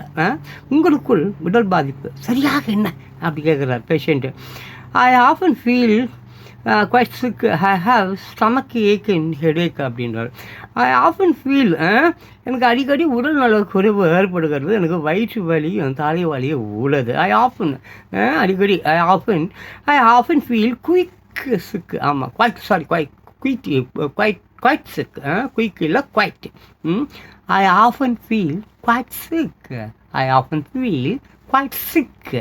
உங்களுக்குள் உடல் பாதிப்பு சரியாக என்ன அப்படி கேட்குறாரு patient. I often feel quite sick, I have stomach ache and headache அப்படின்றார். ஐ ஆஃபன் ஃபீல் எனக்கு அடிக்கடி உடல் நல குறைவு ஏற்படுகிறது, எனக்கு வயிற்று வலி தலை வலி உள்ளது. அடிக்கடி I often feel quick sick. ஆமாம், குவைட் சிக். குயிக் இல்லை, quite. I often feel quite sick. I often feel quite sick.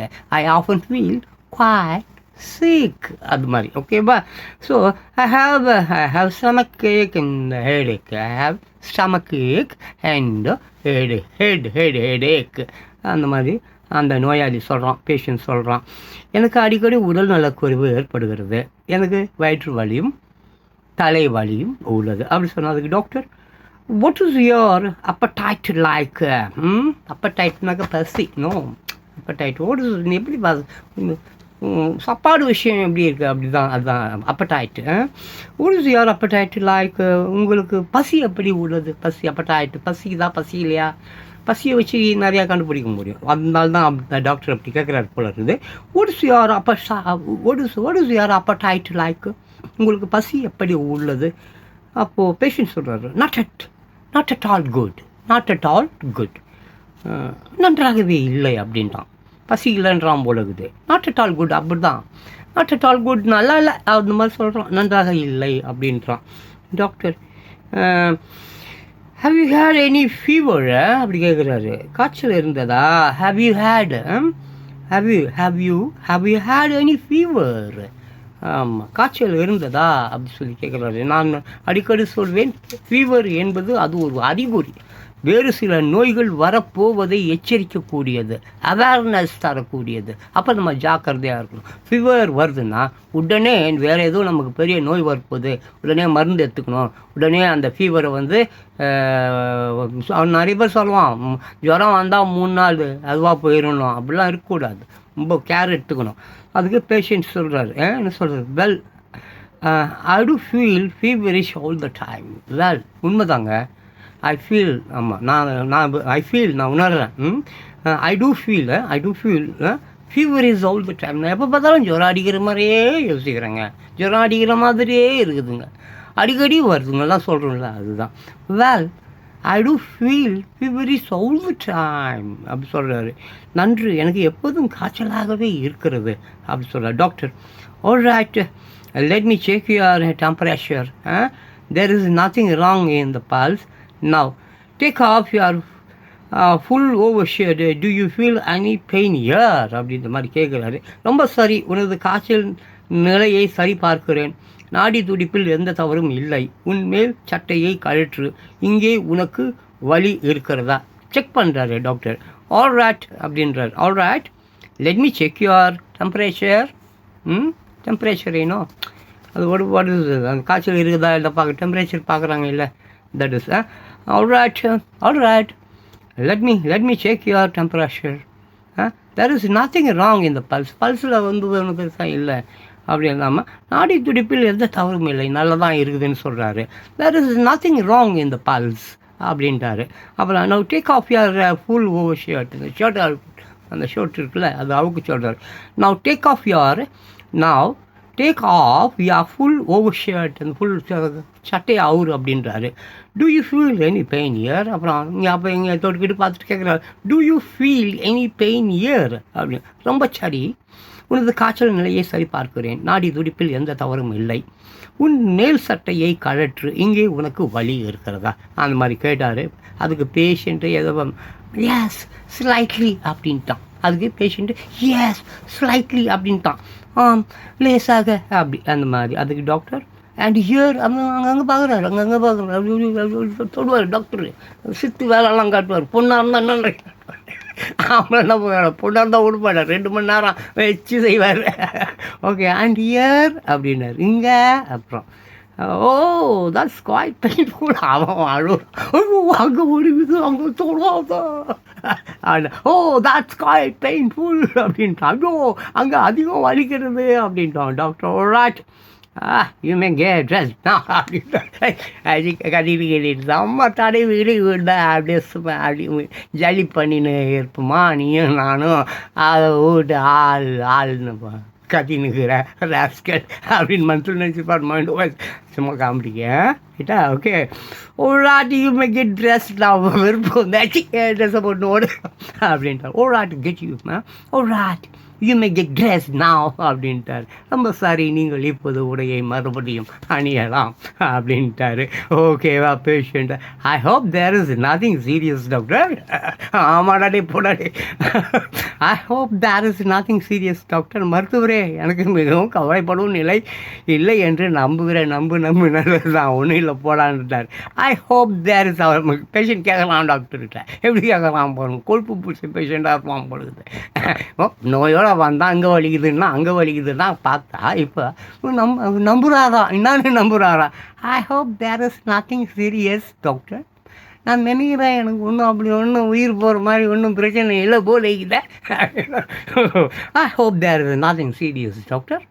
I often feel quite sick அது மாதிரி. ஓகேவா? So I have stomach ache and headache. I have stomach ache and headache அந்த மாதிரி அந்த நோயாளி சொல்கிறான், பேஷண்ட் சொல்கிறான். எனக்கு அடிக்கடி உடல் நலக்குறைவு ஏற்படுகிறது, எனக்கு வயிற்று வலியும் தலை வலியும் உள்ளது அப்படி சொன்னதுக்கு doctor, what is your appetite like? appetiteனாக்க பசி. நோ, appetite வாட் இஸ் எப்படி சாப்பாடு விஷயம் எப்படி இருக்குது அப்படி தான், அதுதான் appetite. What is your appetite like? உங்களுக்கு பசி எப்படி உள்ளது? பசி அப்படைட்டு, பசிக்குதா பசி இல்லையா? பசியை வச்சு நிறையா கண்டுபிடிக்க முடியும். அதனால தான் டாக்டர் அப்படி கேட்குறாரு போல இருக்குது. What is your appetite like? உங்களுக்கு பசி எப்படி உள்ளது? அப்போது பேஷண்ட் சொல்கிறாரு, நாட் அட் ஆல் குட், நன்றாகவே இல்லை அப்படின்ட்டான். பசி இல்லைன்றான் போல இருக்குது. நாட் அட் ஆல் குட் அப்படி தான். நாட் அட் ஆல் குட் நல்லா இல்லை அந்த மாதிரி சொல்கிறான், நன்றாக இல்லை அப்படின்றான். Doctor have you had any fever அப்படி கேட்குறாரு. காய்ச்சல் இருந்ததா? Have you had any fever? ஆமாம், காய்ச்சல் இருந்ததா அப்படி சொல்லி கேட்குறாரு. நான் அடிக்கடி சொல்வேன், ஃபீவர் என்பது அது ஒரு அறிகுறி, வேறு சில நோய்கள் வரப்போவதை எச்சரிக்கக்கூடியது, அவேர்னஸ் தரக்கூடியது. அப்போ நம்ம ஜாக்கிரதையாக இருக்கணும். ஃபீவர் வருதுன்னா உடனே வேறு எதுவும் நமக்கு பெரிய நோய் வரப்போகுது, உடனே மருந்து எடுத்துக்கணும், உடனே அந்த ஃபீவரை வந்து நிறைய பேர் சொல்லுவான், ஜுரம் வந்தால் 3 நாள் அதுவாக போயிடணும், அப்படிலாம் இருக்கக்கூடாது, ரொம்ப கேர் எடுத்துக்கணும். அதுக்கு பேஷண்ட் சொல்கிறாரு, என்ன சொல்கிறது, well I do feel feverish all the time. Well உண்மைதாங்க, ஐ ஃபீல், ஆமாம், நான் உணர்றேன். I do feel fever is all the time. நான் எப்போ பார்த்தாலும் ஜுரம் அடிக்கிற மாதிரியே யோசிக்கிறேங்க, ஜுரம் அடிக்கிற மாதிரியே இருக்குதுங்க. அடிக்கடி வருதுங்கெல்லாம் சொல்கிறோம்ல, அதுதான். Well I do feel feverish all the time அப்படி சொல்கிறாரு. நன்று, எனக்கு எப்போதும் காய்ச்சலாகவே இருக்கிறது அப்படி சொல்கிறார் doctor. All right, let me check your temperature. There is nothing wrong in the pulse. Now, take off your full overshirt. Do you feel any pain here? அப்படின்ற மாதிரி கேட்குறாரு. ரொம்ப சரி, உனது காய்ச்சல் நிலையை சரி பார்க்கிறேன். நாடி துடிப்பில் எந்த தவறும் இல்லை. உன் மேல் சட்டையை கழற்று. இங்கே உனக்கு வலி இருக்கிறதா செக் பண்ணுறாரு டாக்டர். ஆல் ரைட் அப்படின்றார். All right, let me check your temperature. Temperature ஏனோ அது ஒரு அந்த காய்ச்சல் இருக்குதா இல்லை பார்க்க டெம்பரேச்சர் பார்க்குறாங்க இல்லை, that is all right. All right, let me check your temperature. There is nothing wrong in the pulse. பல்ஸில் வந்து ஒன்றும் பெருசாக இல்லை அப்படி இல்லாமல் நாடி துடிப்பில் எந்த தவறும் இல்லை, நல்லா தான் இருக்குதுன்னு சொல்கிறாரு. there is nothing wrong in the pulse அப்படின்ட்டாரு. அப்புறம் now take off your full overshirt. இந்த ஷர்ட் அந்த ஷர்ட் இருக்குல்ல அது அவுக்கு சொல்கிறாரு. now take off your full overshirt. அந்த ஃபுல் சட்டையை அவுர் அப்படின்றாரு. do you feel any pain here? அப்புறம் இங்கே அப்போ இங்கே தொட்டுக்கிட்டு பார்த்துட்டு கேட்குறாரு, do you feel any pain here அப்படின்னு. ரொம்ப சரி, உனது காய்ச்சல் நிலையை சரி பார்க்கிறேன். நாடி துடிப்பில் எந்த தவறும் இல்லை. உன் மேல் சட்டையை கழற்று. இங்கே உனக்கு வலி இருக்கிறதா அந்த மாதிரி கேட்டார். அதுக்கு பேஷண்ட்டு எதோ எஸ் ஸ்லைட்லி அப்படின்ட்டான். அதுக்கு பேஷண்ட்டு எஸ் ஸ்லைட்லி அப்படின்ட்டான். லேசாக அப்படி அந்த மாதிரி. அதுக்கு டாக்டர் அண்ட் ஹியர் அங்கங்கே பார்க்குறாரு, அங்கங்கே பார்க்குறாரு தொடுவார் டாக்டரு. சித்து வேலைலாம் காட்டுவார். பொண்ணாக இருந்தால் என்ன அவங்கள என்ன போகிறார், பொண்ணாக இருந்தால் விடுப்பாடார், 2 மணி நேரம் வச்சு செய்வார். ஓகே, அண்ட் ஹியர் அப்படின்னாரு இங்கே. அப்புறம் ஓ தட்ஸ் குவைட் பெயின்ஃபுல். அவன் அங்கே ஓடிவிது அங்கே தொடுவாதான். ஓ தட்ஸ் குவைட் பெயின்ஃபுல் அப்படின்ட்டான். ஐயோ அங்கே அதிகம் வலிக்கிறது அப்படின்ட்டான் doctor. Alright, you may get dressed now கட்டிட்டு செம்ம தடை வீடு வீடு அப்படியே அப்படி ஜலி பண்ணின்னு இருப்போமா நீயும் நானும். அதை வீட்டு ஆள்னுப்பா கத்தினுக்கிற ராஸ்கல் அப்படின்னு மனசில் நினச்சிப்பார். மைண்ட் வாய்ஸ் சும்மா காமெடிக்கா. Okay, alright you may get dress நான் விருப்பம் ட்ரெஸ்ஸை போட்டு ஓடு அப்படின்ட்டார். Alright get you alright you may get dress now அப்படின்ட்டார். ரொம்ப சாரி, நீங்கள் இப்போது உடையை மறுபடியும் அணியலாம் அப்படின்ட்டாரு. ஓகேவா patient? I hope there is nothing serious doctor. ஆமாடாடே போடாடே. I hope there is nothing serious doctor. மருத்துவரே, எனக்கு மிகவும் கவலைப்படும் நிலை இல்லை என்று நம்புகிறேன். நம்பு நல்லது தான், ஒன்றும் இல்லை போடான்ட்டார். ஐ ஹோப் தேர் இஸ் அவர் பேஷண்ட் கேட்கலாம் டாக்டர்கிட்ட. எப்படி கேட்கலாம் போகணும், கொழுப்பு பூச்சி பேஷண்ட்டாக இருப்பான் பொழுது. நோயோட வந்தால் அங்கே வலிக்குதுன்னா பார்த்தா இப்போ நம்புறாரா என்னன்னு நம்புறாரா? I hope there is nothing serious doctor. நான் நினைக்கிறேன் எனக்கு ஒன்றும் அப்படி ஒன்றும் உயிர் போகிற மாதிரி ஒன்றும் பிரச்சனை இல்லை போல இல்லை. I hope there is nothing serious doctor.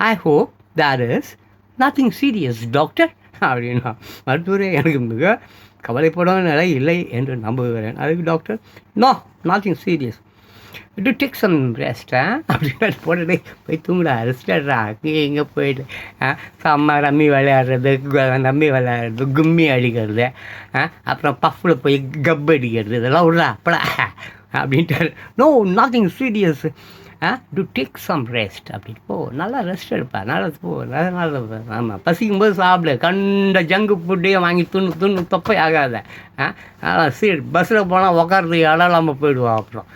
I hope there is nothing serious doctor அப்படின்னா, மருத்துவரே எனக்கு மிக கவலைப்படும் நிலை இல்லை என்று நம்புகிறேன். அதுக்கு doctor no nothing serious, do take some rest அப்படின்னு போட்டுட்டு போய் தூங்குடா, ரெஸ்டா அங்கே இங்கே போயிட்டு செம்ம ரம்மி விளையாடுறது கும்மி அடிக்கிறது, அப்புறம் பஃப்பில் போய் கப் அடிக்கிறது, இதெல்லாம் விட்றா அப்படா அப்படின்ட்டு. No nothing serious, do take some rest அப்படின்னு. போ நல்லா ரெஸ்ட் எடுப்பேன், நல்லா போ நல்லா. ஆமாம், பசிக்கும்போது சாப்பிடு, கண்ட ஜங்கு ஃபுட்டையும் வாங்கி துண்ணு தொப்பை ஆகாத. சரி, பஸ்ஸில் போனால் உக்காரதுக்கு இடம் இல்லாமல் போயிடுவோம். அப்புறம்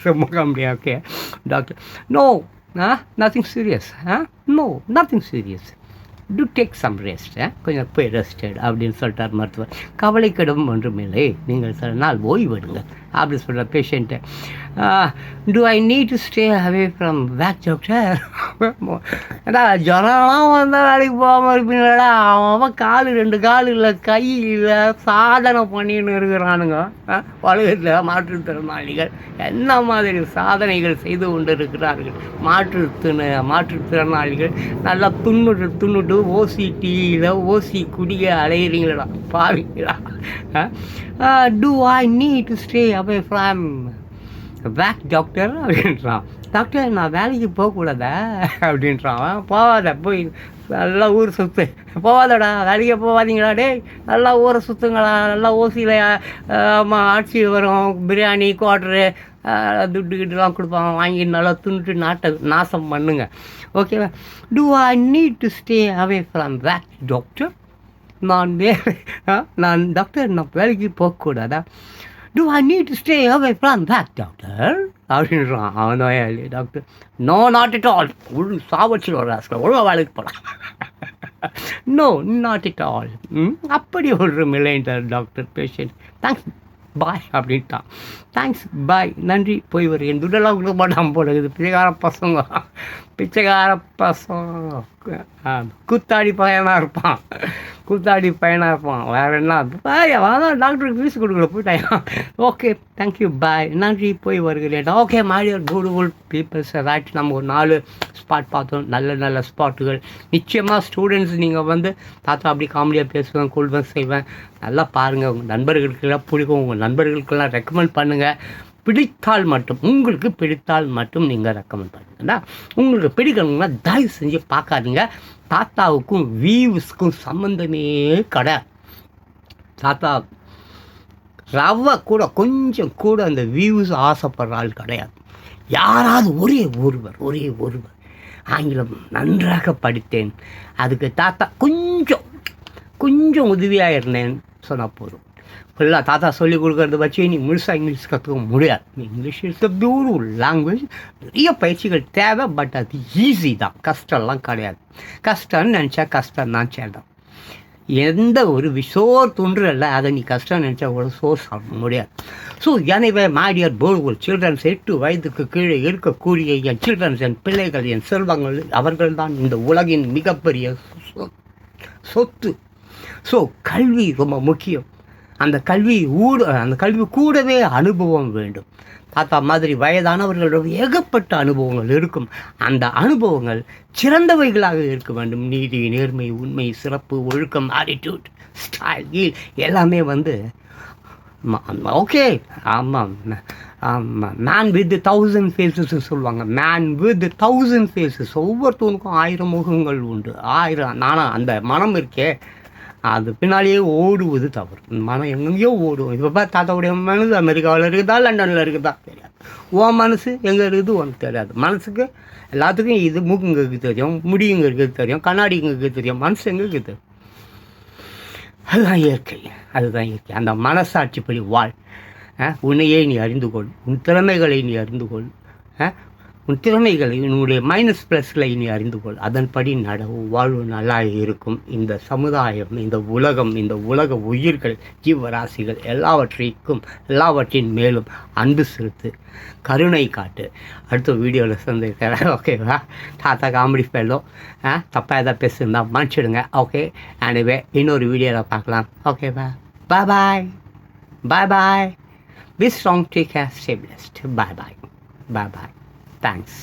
சும்மா முடியாது. Okay doctor, no nothing serious, no nothing serious, do take some rest, கொஞ்சம் போய் ரெஸ்டட் அப்படின்னு சொல்லிட்டார் மருத்துவர். கவலைக்கிடம் ஒன்றுமில்லை, நீங்கள் சில நாள் ஓய்வெடுங்க அப்படின்னு சொல்கிற patient. To I need to stay away from wake doctor? ஏடா ஜுரம்லாம் வந்தால் வேலைக்கு போகாமல் இருப்பீங்களா? அவன் காலு 2 காலு இல்லை கையில் சாதனை பண்ணின்னு இருக்கிறானுங்க. உலகத்தில் மாற்றுத்திறனாளிகள் என்ன மாதிரி சாதனைகள் செய்து கொண்டு இருக்கிறார்கள். மாற்றுத்திறனாளிகள் நல்லா துண்ணுட்டு ஓசிடியில் ஓசி குடிய அலையிறீங்களா பாவீங்களா? To I need to stay away from wake doctor அப்படின்றான். டாக்டர் நான் வேலைக்கு போகக்கூடாதா அப்படின்றான். போகாத, போய் நல்லா ஊர் சுற்று, போகாதடா வேலைக்கே போகாதீங்களா, டே நல்லா ஊரை சுற்றுங்களா, நல்லா ஓசியில் ஆட்சி வரும், பிரியாணி குவாட்ரு துட்டு கிட்டுலாம் கொடுப்பாங்க, வாங்கி நல்லா துண்டுட்டு நாட்டை நாசம் பண்ணுங்க. ஓகேவா? Do I need to stay away from that doctor? நான் டாக்டர் நான் வேலைக்கு போகக்கூடாதா? Do I need to stay away from that doctor அப்படின்றான் அவன் நோயாளி. Doctor no not it all, சாவச்சு ஒழுங்காக வேலைக்கு போகலாம். No not it all. அப்படி ஒரு மில்லைன்டர் டாக்டர் பேஷண்ட். தேங்க்ஸ் பாய் அப்படின்ட்டான். தேங்க்ஸ் பாய், நன்றி, போய் வரும். என் துட்டெல்லாம் கொடுக்க மாட்டான் போல இருக்குது. பிச்சைக்கார பசங்க கூத்தாடி பையனாக இருப்பான், வேறு என்ன பாய் அதான் டாக்டருக்கு ஃபீஸ் கொடுக்கல போயிட்டான். ஓகே தேங்க்யூ பாய், நன்றி, போய் வருகிறேன். Okay மாடியர் beautiful peoples right. நம்ம ஒரு 4 ஸ்பாட் பார்த்தோம், நல்ல ஸ்பாட்டுகள். நிச்சயமாக ஸ்டூடெண்ட்ஸ் நீங்கள் வந்து தாத்தா அப்படி காமெடியாக பேசுவேன், கொள்வேன், செய்வேன், நல்லா பாருங்கள். உங்கள் நண்பர்களுக்கெல்லாம் பிடிக்கும், உங்கள் நண்பர்களுக்கெல்லாம் ரெக்கமெண்ட் பண்ணுங்கள். பிடித்தால் மட்டும், உங்களுக்கு பிடித்தால் மட்டும் நீங்கள் ரெக்கமெண்ட் பண்ணுங்கண்ணா. உங்களுக்கு பிடிக்கணுங்கன்னா தயவு செஞ்சு பார்க்காதீங்க. தாத்தாவுக்கும் வியூஸ்க்கும் சம்மந்தமே கிடையாது. தாத்தா ரவ கூட கொஞ்சம் கூட அந்த வியூஸ் ஆசைப்படுற ஆள் கிடையாது. யாராவது ஒரே ஒருவர் ஆங்கிலம் நன்றாக படித்தேன், அதுக்கு தாத்தா கொஞ்சம் உதவியாக இருந்தேன்னு சொன்னால் போதும். ஃபுல்லாக தாத்தா சொல்லிக் கொடுக்கறத வச்சு நீ முழுசாக இங்கிலீஷ் கற்றுக்க முடியாது. English is the beautiful language. நிறைய பயிற்சிகள் தேவை, பட் அது ஈஸி தான், கஷ்டம்லாம் கிடையாது. கஷ்டம்னு நினச்சா கஷ்டம் தான் சேடம். எந்த ஒரு சோர் துண்டுறல அதை நீ கஷ்டம் நினச்சா ஒரு சோர் சாப்பிட முடியாது. ஸோ எனவே மாடியர் போர்டுகள் சில்ட்ரன்ஸ் 8 வயதுக்கு கீழே இருக்கக்கூடிய என் சில்ட்ரன்ஸ், என் பிள்ளைகள், என் செல்வங்கள், அவர்கள்தான் இந்த உலகின் மிகப்பெரிய சொத்து. ஸோ கல்வி ரொம்ப முக்கியம். அந்த கல்வி கூடவே அனுபவம் வேண்டும். தாத்தா மாதிரி வயதானவர்களோட ஏகப்பட்ட அனுபவங்கள் இருக்கும். அந்த அனுபவங்கள் சிறந்தவைகளாக இருக்க வேண்டும். நீதி, நேர்மை, உண்மை, சிறப்பு, ஒழுக்கம், ஆட்டிடியூட், ஸ்டைல் எல்லாமே வந்து ஓகே. ஆமாம் மேன் வித் 1000 ஃபேஸஸ் சொல்லுவாங்க. Man with 1000 faces. ஒவ்வொருத்தவனுக்கும் 1000 முகங்கள் உண்டு. 1000 நானும் அந்த மனம் இருக்கே, அது பின்னாலேயே ஓடுவது தவறு. மனம் எங்கெங்கேயோ ஓடுவோம். இப்போ தாத்தாவுடைய மனசு அமெரிக்காவில் இருக்குதா, லண்டனில் இருக்குதா தெரியாது. உன் மனசு எங்கே இருக்குது உனக்கு தெரியாது. மனசுக்கு எல்லாத்துக்கும் இது மூக்குங்க இருக்குது தெரியும், முடியுங்க இருக்குது தெரியும், கண்ணாடி இங்கே இருக்குது தெரியும், மனசு எங்கே இருக்குது. அதுதான் இயற்கை. அந்த மனசாட்சிப்படி வாழ். உன்னையே நீ அறிந்து கொள், உன் திறமைகளை நீ அறிந்து கொள், உன் திறமைகளை உன்னுடைய மைனஸ் ப்ளஸில் நீ அறிந்து கொள். அதன்படி வாழ்வு நல்லா இருக்கும். இந்த சமுதாயம், இந்த உலகம், இந்த உலக உயிர்கள், ஜீவராசிகள் எல்லாவற்றின் மேலும் அன்பு செலுத்து, கருணை காட்டு. அடுத்த வீடியோவில் சந்திருக்கிறேன். ஓகேவா? தாத்தா காமெடி ஃபெல்லோ, தப்பாக எதாவது பேசுனா மன்னிச்சிடுங்க. ஓகே, அனிவே இன்னொரு வீடியோவில் பார்க்கலாம். ஓகேவா? பாய். Be strong, take care, stay blessed. Bye. Thanks.